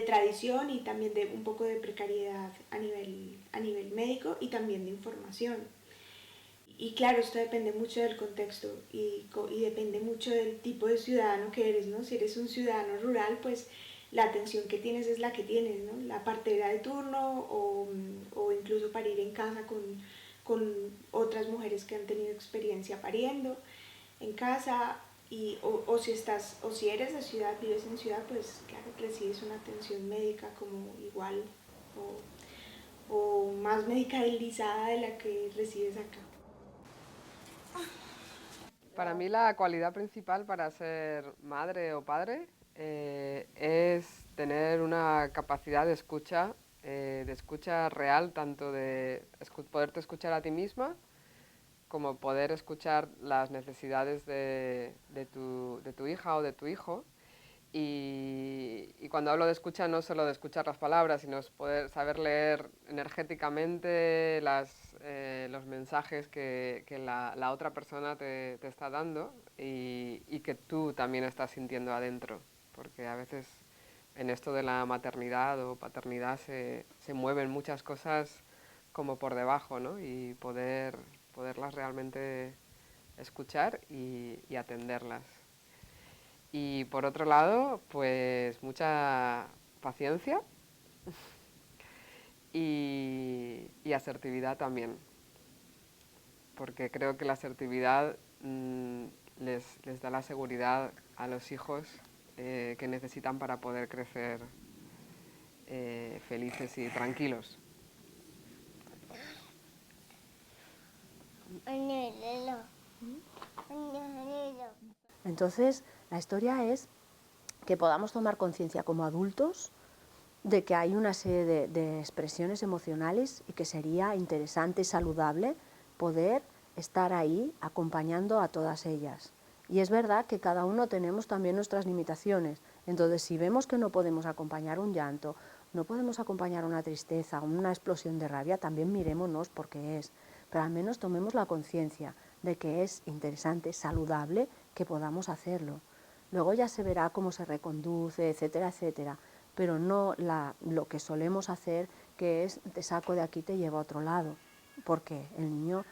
tradición y también de un poco de precariedad a nivel médico y también de información. Y claro, esto depende mucho del contexto y depende mucho del tipo de ciudadano que eres, ¿no? Si eres un ciudadano rural, pues la atención que tienes es la que tienes, ¿no? La partera de turno o incluso parir en casa con otras mujeres que han tenido experiencia pariendo en casa o si eres de ciudad, vives en ciudad, pues claro, recibes una atención médica como igual o más medicalizada de la que recibes acá. Para mí la cualidad principal para ser madre o padre es tener una capacidad de escucha de escucha real, tanto de poderte escuchar a ti misma, como poder escuchar las necesidades de tu hija o de tu hijo. Y cuando hablo de escucha, no solo de escuchar las palabras, sino poder saber leer energéticamente los mensajes que la otra persona te está dando y que tú también estás sintiendo adentro. Porque a veces en esto de la maternidad o paternidad se mueven muchas cosas como por debajo, ¿no? Y poderlas realmente escuchar y atenderlas. Y por otro lado, pues mucha paciencia y asertividad también, porque creo que la asertividad les da la seguridad a los hijos que necesitan para poder crecer felices y tranquilos. Entonces, la historia es que podamos tomar conciencia como adultos de que hay una serie de expresiones emocionales y que sería interesante y saludable poder estar ahí acompañando a todas ellas. Y es verdad que cada uno tenemos también nuestras limitaciones. Entonces, si vemos que no podemos acompañar un llanto, no podemos acompañar una tristeza, una explosión de rabia, también mirémonos por qué es. Pero al menos tomemos la conciencia de que es interesante, saludable, que podamos hacerlo. Luego ya se verá cómo se reconduce, etcétera, etcétera. Pero no lo que solemos hacer, que es te saco de aquí, te llevo a otro lado. Porque el niño,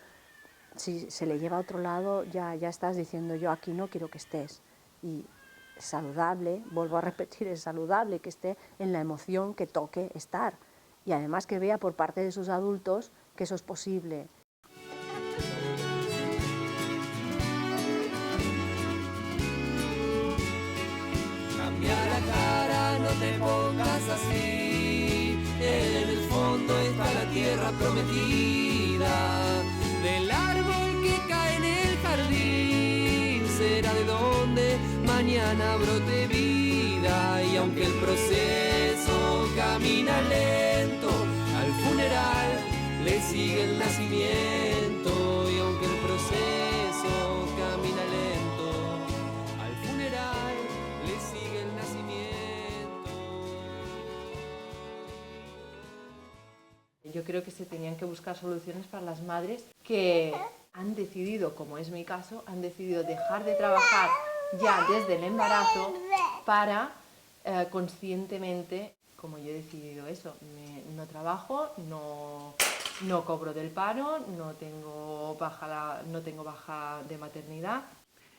si se le lleva a otro lado, ya estás diciendo yo aquí no quiero que estés. Y es saludable, vuelvo a repetir, es saludable que esté en la emoción que toque estar. Y además que vea por parte de sus adultos que eso es posible. Cambia la cara, no te pongas así. En el fondo está la tierra prometida. Del árbol que cae en el jardín será de donde mañana brote vida. Y aunque el proceso camina lento, al funeral le sigue el nacimiento. Y aunque el proceso camina lento, al funeral le sigue el nacimiento. Yo creo que se tenían que buscar soluciones para las madres que han decidido, como es mi caso, han decidido dejar de trabajar ya desde el embarazo para conscientemente, como yo he decidido eso, no trabajo, no cobro del paro, no tengo baja de maternidad.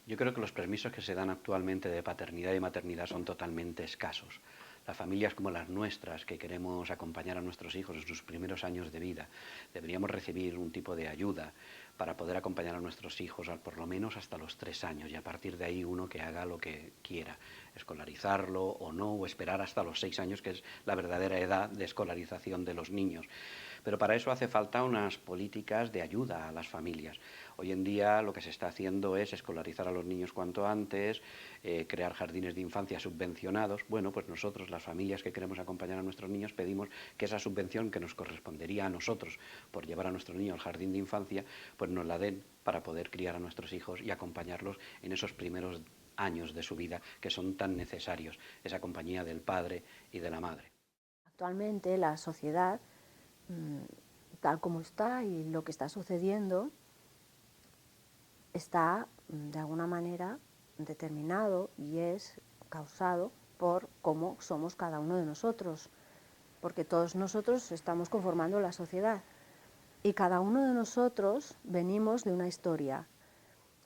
Yo creo que los permisos que se dan actualmente de paternidad y maternidad son totalmente escasos. Las familias como las nuestras, que queremos acompañar a nuestros hijos en sus primeros años de vida, deberíamos recibir un tipo de ayuda para poder acompañar a nuestros hijos por lo menos hasta los 3 años y a partir de ahí uno que haga lo que quiera, escolarizarlo o no, o esperar hasta los 6 años, que es la verdadera edad de escolarización de los niños. Pero para eso hace falta unas políticas de ayuda a las familias. Hoy en día lo que se está haciendo es escolarizar a los niños cuanto antes, crear jardines de infancia subvencionados. Bueno, pues nosotros, las familias que queremos acompañar a nuestros niños, pedimos que esa subvención que nos correspondería a nosotros por llevar a nuestro niño al jardín de infancia, pues nos la den para poder criar a nuestros hijos y acompañarlos en esos primeros años de su vida que son tan necesarios, esa compañía del padre y de la madre. Actualmente la sociedad, tal como está y lo que está sucediendo, está de alguna manera determinado y es causado por cómo somos cada uno de nosotros, porque todos nosotros estamos conformando la sociedad y cada uno de nosotros venimos de una historia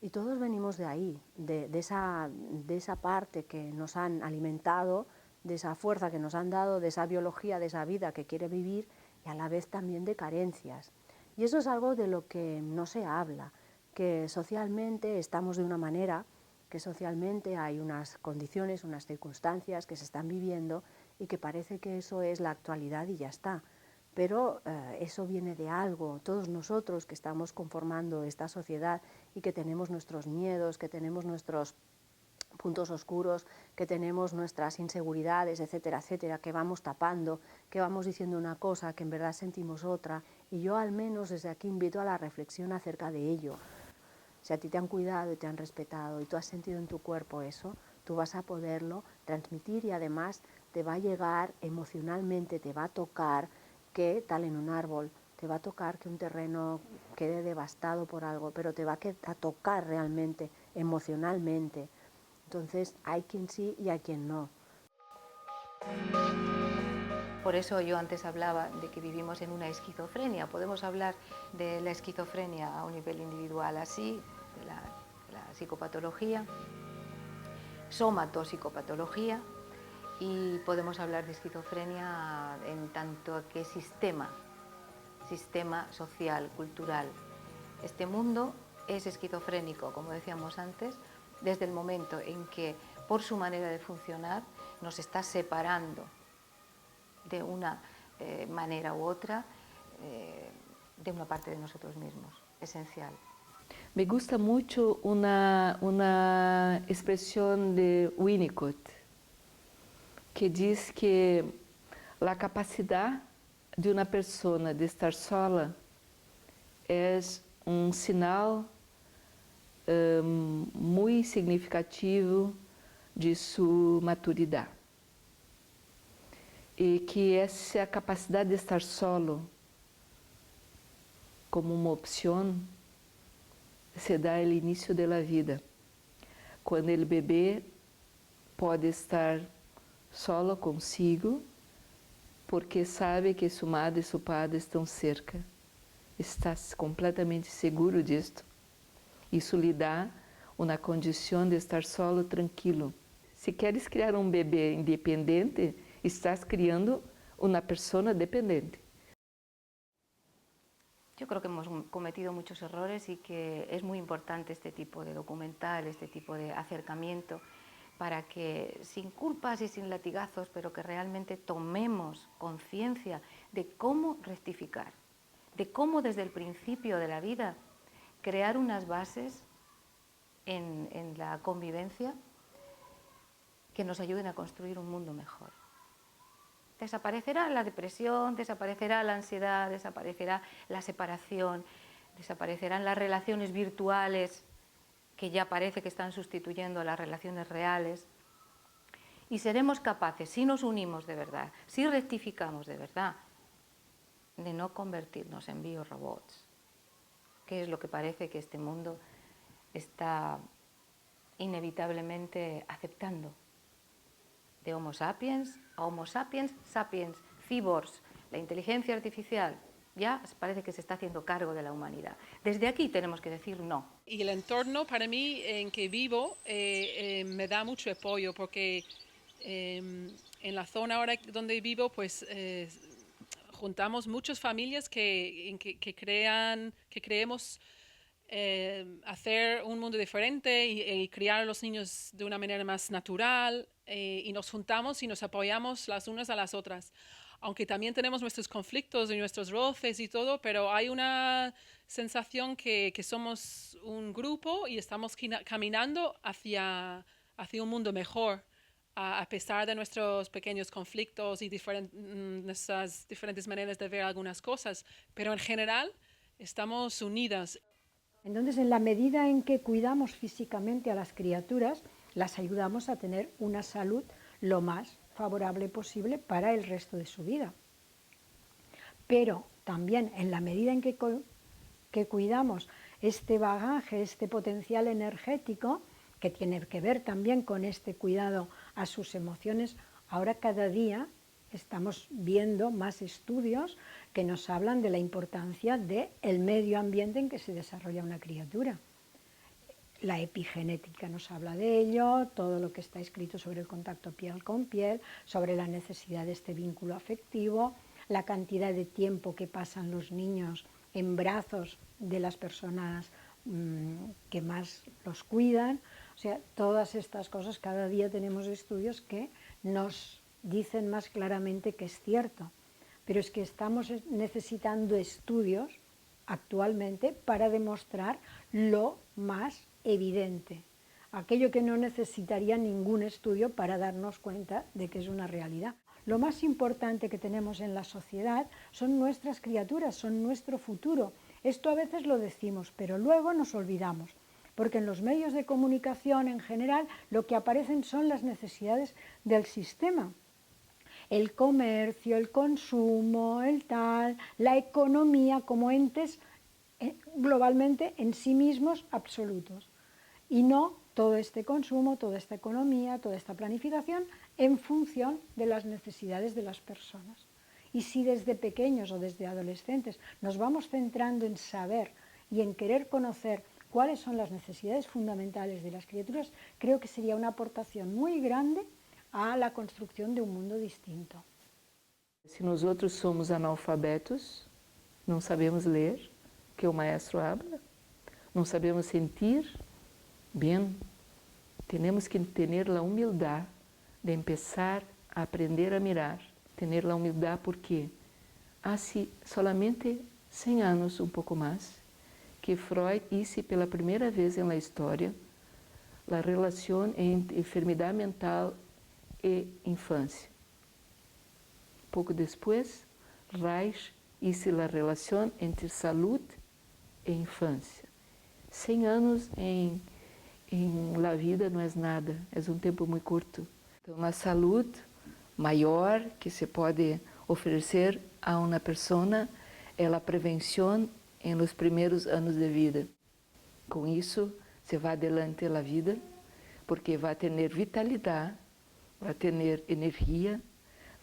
y todos venimos de ahí, de esa parte que nos han alimentado, de esa fuerza que nos han dado, de esa biología, de esa vida que quiere vivir y a la vez también de carencias. Y eso es algo de lo que no se habla, que socialmente estamos de una manera, que socialmente hay unas condiciones, unas circunstancias que se están viviendo y que parece que eso es la actualidad y ya está. Pero eso viene de algo, todos nosotros que estamos conformando esta sociedad y que tenemos nuestros miedos, que tenemos nuestros puntos oscuros, que tenemos nuestras inseguridades, etcétera, etcétera, que vamos tapando, que vamos diciendo una cosa, que en verdad sentimos otra. Y yo al menos desde aquí invito a la reflexión acerca de ello. Si a ti te han cuidado y te han respetado y tú has sentido en tu cuerpo eso, tú vas a poderlo transmitir y además te va a llegar emocionalmente, te va a tocar que tal en un árbol, te va a tocar que un terreno quede devastado por algo, pero te va a tocar realmente, emocionalmente. Entonces hay quien sí y hay quien no. Por eso yo antes hablaba de que vivimos en una esquizofrenia. Podemos hablar de la esquizofrenia a un nivel individual así, de la psicopatología, somatopsicopatología, y podemos hablar de esquizofrenia en tanto que sistema social, cultural. Este mundo es esquizofrénico, como decíamos antes, desde el momento en que, por su manera de funcionar, nos está separando de una manera u otra de una parte de nosotros mismos, esencial. Me gusta mucho una expresión de Winnicott que dice que la capacidad de una persona de estar sola es un sinal muy significativo de su maturidad. E que essa capacidade de estar solo como uma opção se dá no início da vida, quando o bebê pode estar solo consigo, porque sabe que sua madre e seu padre estão cerca, está completamente seguro disto. Isso lhe dá uma condição de estar solo, tranquilo. Se queres criar um bebê independente, estás criando una persona dependiente. Yo creo que hemos cometido muchos errores y que es muy importante este tipo de documental, este tipo de acercamiento, para que sin culpas y sin latigazos, pero que realmente tomemos conciencia de cómo rectificar, de cómo desde el principio de la vida crear unas bases en la convivencia que nos ayuden a construir un mundo mejor. Desaparecerá la depresión, desaparecerá la ansiedad, desaparecerá la separación, desaparecerán las relaciones virtuales que ya parece que están sustituyendo a las relaciones reales. Y seremos capaces, si nos unimos de verdad, si rectificamos de verdad, de no convertirnos en biorobots, que es lo que parece que este mundo está inevitablemente aceptando. De Homo sapiens a Homo sapiens sapiens, cyborgs, la inteligencia artificial, ya parece que se está haciendo cargo de la humanidad. Desde aquí tenemos que decir no. Y el entorno para mí en que vivo me da mucho apoyo porque en la zona ahora donde vivo pues juntamos muchas familias que creemos hacer un mundo diferente y criar a los niños de una manera más natural y nos juntamos y nos apoyamos las unas a las otras. Aunque también tenemos nuestros conflictos y nuestros roces y todo, pero hay una sensación que somos un grupo y estamos caminando hacia un mundo mejor, a pesar de nuestros pequeños conflictos y nuestras diferentes maneras de ver algunas cosas. Pero en general estamos unidas. Entonces, en la medida en que cuidamos físicamente a las criaturas, las ayudamos a tener una salud lo más favorable posible para el resto de su vida. Pero también en la medida en que cuidamos este bagaje, este potencial energético, que tiene que ver también con este cuidado a sus emociones, ahora cada día estamos viendo más estudios que nos hablan de la importancia del medio ambiente en que se desarrolla una criatura. La epigenética nos habla de ello, todo lo que está escrito sobre el contacto piel con piel, sobre la necesidad de este vínculo afectivo, la cantidad de tiempo que pasan los niños en brazos de las personas que más los cuidan. O sea, todas estas cosas, cada día tenemos estudios que nos dicen más claramente que es cierto. Pero es que estamos necesitando estudios actualmente para demostrar lo más evidente. aquello que no necesitaría ningún estudio para darnos cuenta de que es una realidad. Lo más importante que tenemos en la sociedad son nuestras criaturas, son nuestro futuro. Esto a veces lo decimos, pero luego nos olvidamos, porque en los medios de comunicación en general lo que aparecen son las necesidades del sistema. El comercio, el consumo, el tal, la economía como entes globalmente en sí mismos absolutos. Y no todo este consumo, toda esta economía, toda esta planificación en función de las necesidades de las personas. Y si desde pequeños o desde adolescentes nos vamos centrando en saber y en querer conocer cuáles son las necesidades fundamentales de las criaturas, creo que sería una aportación muy grande a la construcción de un mundo distinto. Se nosotros somos analfabetos, não sabemos ler, que o maestro habla, não sabemos sentir, bien, tenemos que tener la humildad de empezar a aprender a mirar, tener la humildad porque hace solamente 100 anos, un poco más, que Freud hizo pela primeira vez en la historia la relación entre enfermedad mental e infância. Pouco depois, Reich hizo la relación entre salud e infância. 100 anos em la vida não é nada, é um tempo muito curto. Então, a saúde maior que se pode oferecer a uma pessoa é a prevenção em los primeiros anos de vida. Com isso, se vai adelante na vida, porque vai ter vitalidade, vai ter energia,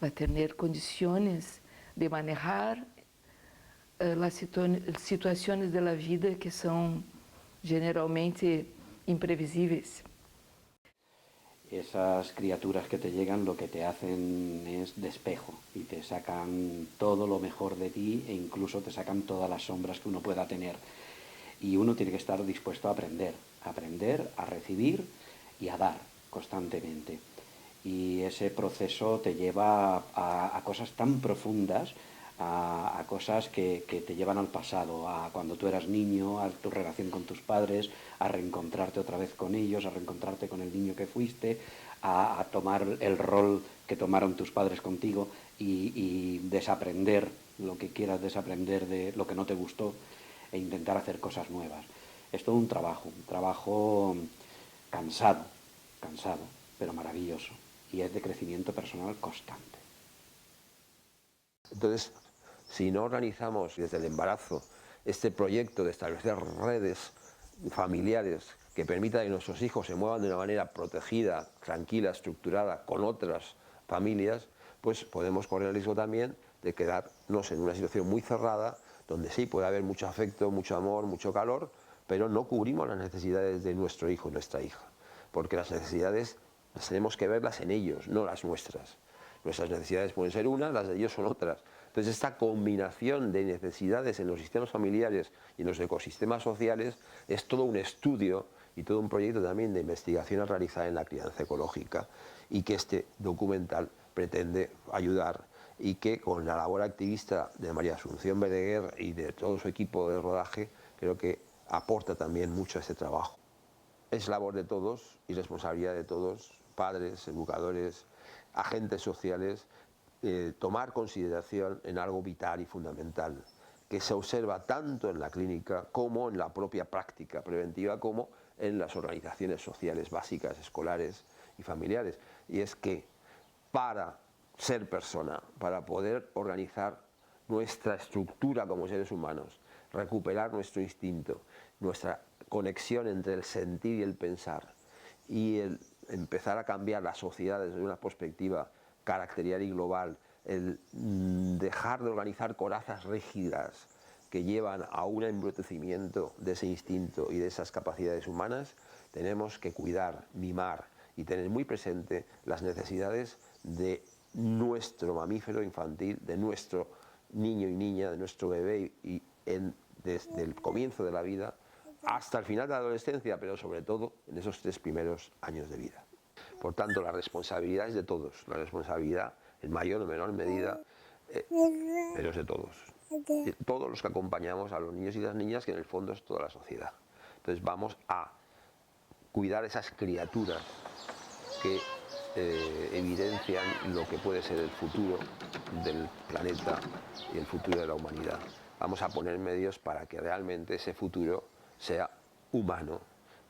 vai ter condições de manejar as situações da vida que são generalmente imprevisíveis. Esas criaturas que te llegan lo que te hacen es despejo y te sacan todo lo mejor de ti e incluso te sacan todas las sombras que uno pueda tener. Y uno tiene que estar dispuesto a aprender, a recibir y a dar constantemente. Y ese proceso te lleva a cosas tan profundas, a cosas que te llevan al pasado, a cuando tú eras niño, a tu relación con tus padres, a reencontrarte otra vez con ellos, a reencontrarte con el niño que fuiste, a tomar el rol que tomaron tus padres contigo y desaprender lo que quieras desaprender de lo que no te gustó e intentar hacer cosas nuevas. Es todo un trabajo cansado, pero maravilloso, y es de crecimiento personal constante. Entonces, si no organizamos desde el embarazo este proyecto de establecer redes familiares que permitan que nuestros hijos se muevan de una manera protegida, tranquila, estructurada, con otras familias, pues podemos correr el riesgo también de quedarnos en una situación muy cerrada, donde sí puede haber mucho afecto, mucho amor, mucho calor, pero no cubrimos las necesidades de nuestro hijo o nuestra hija, porque las necesidades tenemos que verlas en ellos, no las nuestras. Nuestras necesidades pueden ser unas, las de ellos son otras. Entonces, esta combinación de necesidades en los sistemas familiares y en los ecosistemas sociales es todo un estudio y todo un proyecto también de investigación a realizar en la crianza ecológica, y que este documental pretende ayudar, y que con la labor activista de María Asunción Verdaguer y de todo su equipo de rodaje, creo que aporta también mucho a este trabajo. Es labor de todos y responsabilidad de todos, padres, educadores, agentes sociales, tomar consideración en algo vital y fundamental, que se observa tanto en la clínica como en la propia práctica preventiva, como en las organizaciones sociales básicas, escolares y familiares. Y es que para ser persona, para poder organizar nuestra estructura como seres humanos, recuperar nuestro instinto, nuestra conexión entre el sentir y el pensar, y el empezar a cambiar las sociedades desde una perspectiva caracterial y global, el dejar de organizar corazas rígidas que llevan a un embrutecimiento de ese instinto y de esas capacidades humanas, tenemos que cuidar, mimar y tener muy presente las necesidades de nuestro mamífero infantil, de nuestro niño y niña, de nuestro bebé, y desde el comienzo de la vida hasta el final de la adolescencia, pero sobre todo en esos 3 primeros años de vida. Por tanto, la responsabilidad es de todos, la responsabilidad en mayor o menor medida, pero es de todos. De todos los que acompañamos a los niños y las niñas, que en el fondo es toda la sociedad. Entonces vamos a cuidar esas criaturas que evidencian lo que puede ser el futuro del planeta y el futuro de la humanidad. Vamos a poner medios para que realmente ese futuro sea humano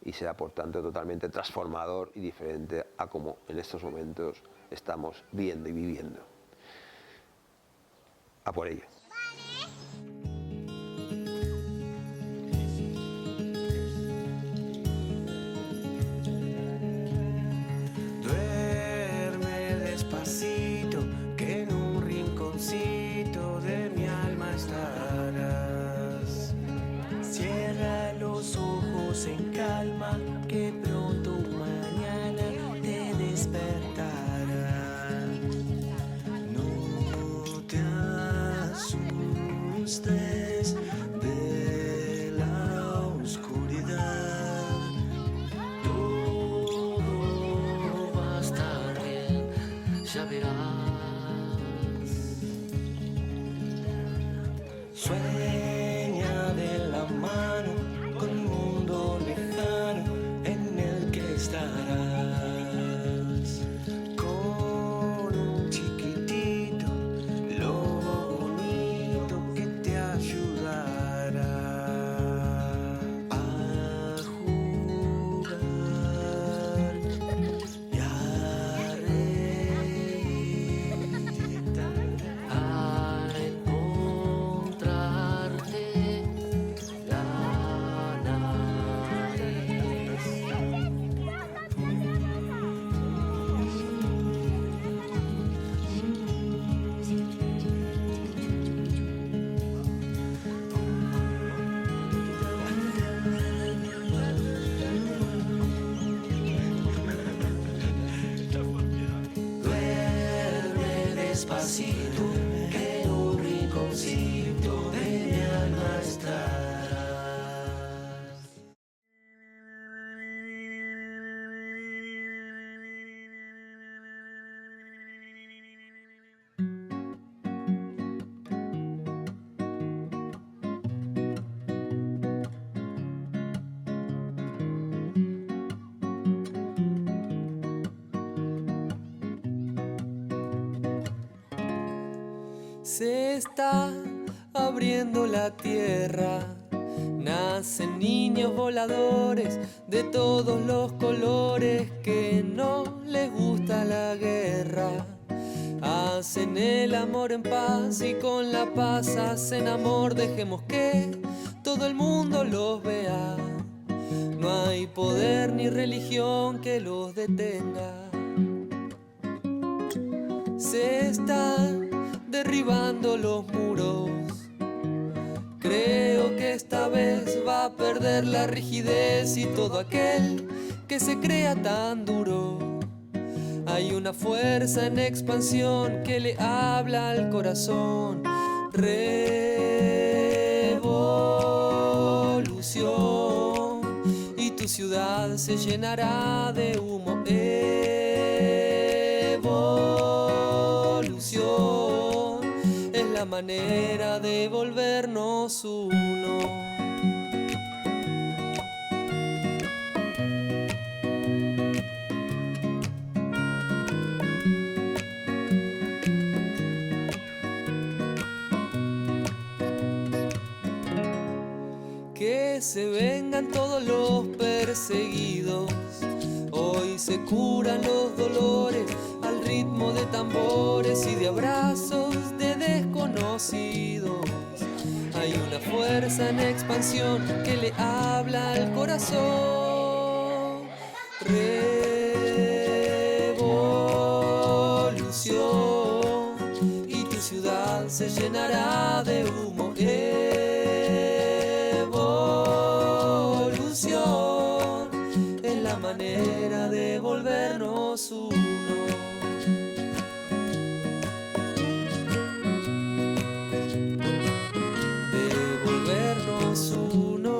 y sea por tanto totalmente transformador y diferente a como en estos momentos estamos viendo y viviendo. A por ello. Duerme despacito, que en un rinconcito de mi alma estarás. Cierra los ojos en calma, que pronto mañana te despertará. No te asustes de la oscuridad. Todo va a estar bien, ya verás. Sueña de la mano con un mundo lejano en el que estarás. Con un chiquitito, lo bonito que te ayudará a jugar y a reír, a encontrarte la nariz. Duerme despacito, que en un rinconcito de mi alma estarás. Se está abriendo la tierra, nacen niños voladores de todos los colores que no les gusta la guerra. Hacen el amor en paz y con la paz hacen amor. Dejemos que todo el mundo los vea. No hay poder ni religión que los detenga. Se están derribando los muros. Creo que esta vez va a perder la rigidez y todo aquel que se crea tan duro. Hay una fuerza en expansión que le habla al corazón. Revolución, y tu ciudad se llenará de humo. Evolución es la manera de volvernos uno. Que se vengan todos los perseguidos. Hoy se curan los dolores al ritmo de tambores y de abrazos de desconocidos. Hay una fuerza en expansión que le habla al corazón. Revolución, y tu ciudad se llenará de humo. Evolución es la manera de volvernos uno. De volvernos uno.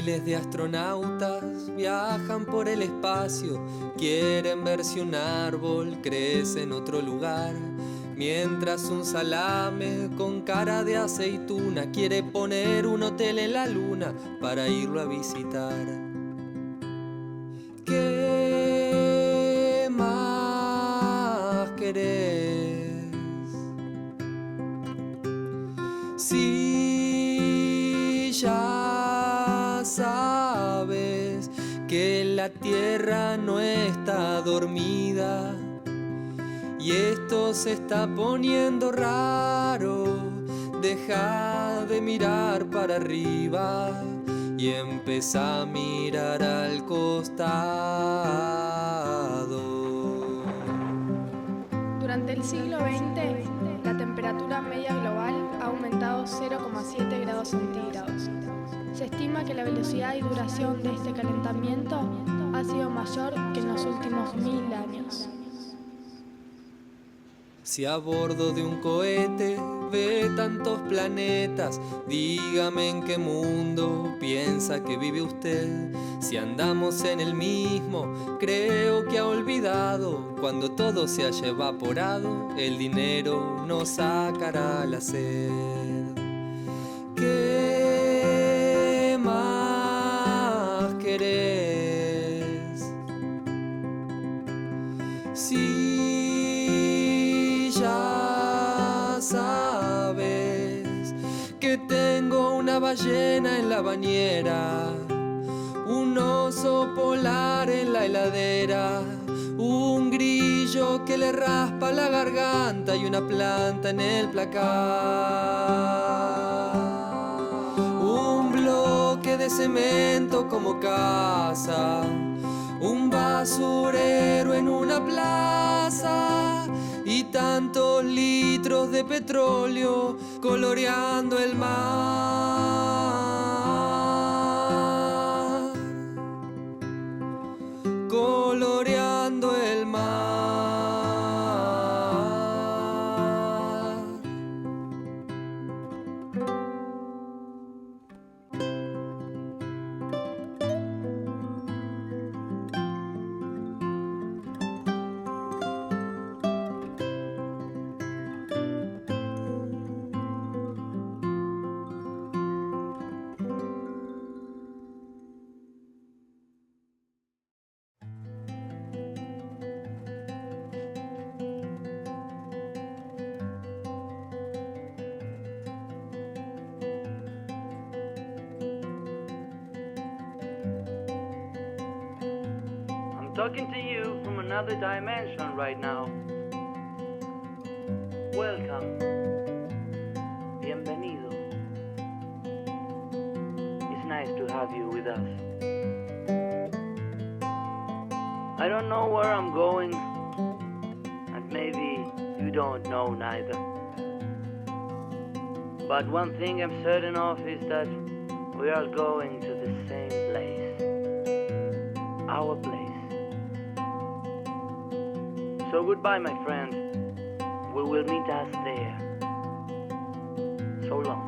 Miles de astronautas viajan por el espacio, quieren ver si un árbol crece en otro lugar, mientras un salame con cara de aceituna quiere poner un hotel en la luna para irlo a visitar. ¿Qué más querés? Si ya sabes que la tierra no está dormida y esto se está poniendo raro, deja de mirar para arriba y empezá a mirar al costado. Durante el siglo XX, la temperatura media global ha aumentado 0,7 grados centígrados. Se estima que la velocidad y duración de este calentamiento ha sido mayor que en los últimos 1000 años. Si a bordo de un cohete ve tantos planetas, dígame en qué mundo piensa que vive usted. Si andamos en el mismo, creo que ha olvidado, cuando todo se haya evaporado, el dinero nos sacará la sed. ¿Qué más querés? Si ya sabes que tengo una ballena en la bañera, un oso polar en la heladera, un grillo que le raspa la garganta y una planta en el placar, un bloque de cemento como casa, un basurero en una plaza y tantos litros de petróleo coloreando el mar, coloreando el mar. Talking to you from another dimension right now. Welcome. Bienvenido. It's nice to have you with us. I don't know where I'm going, and maybe you don't know neither. But one thing I'm certain of is that we are going to the same place. Our place. So goodbye, my friend. We will meet us there. So long.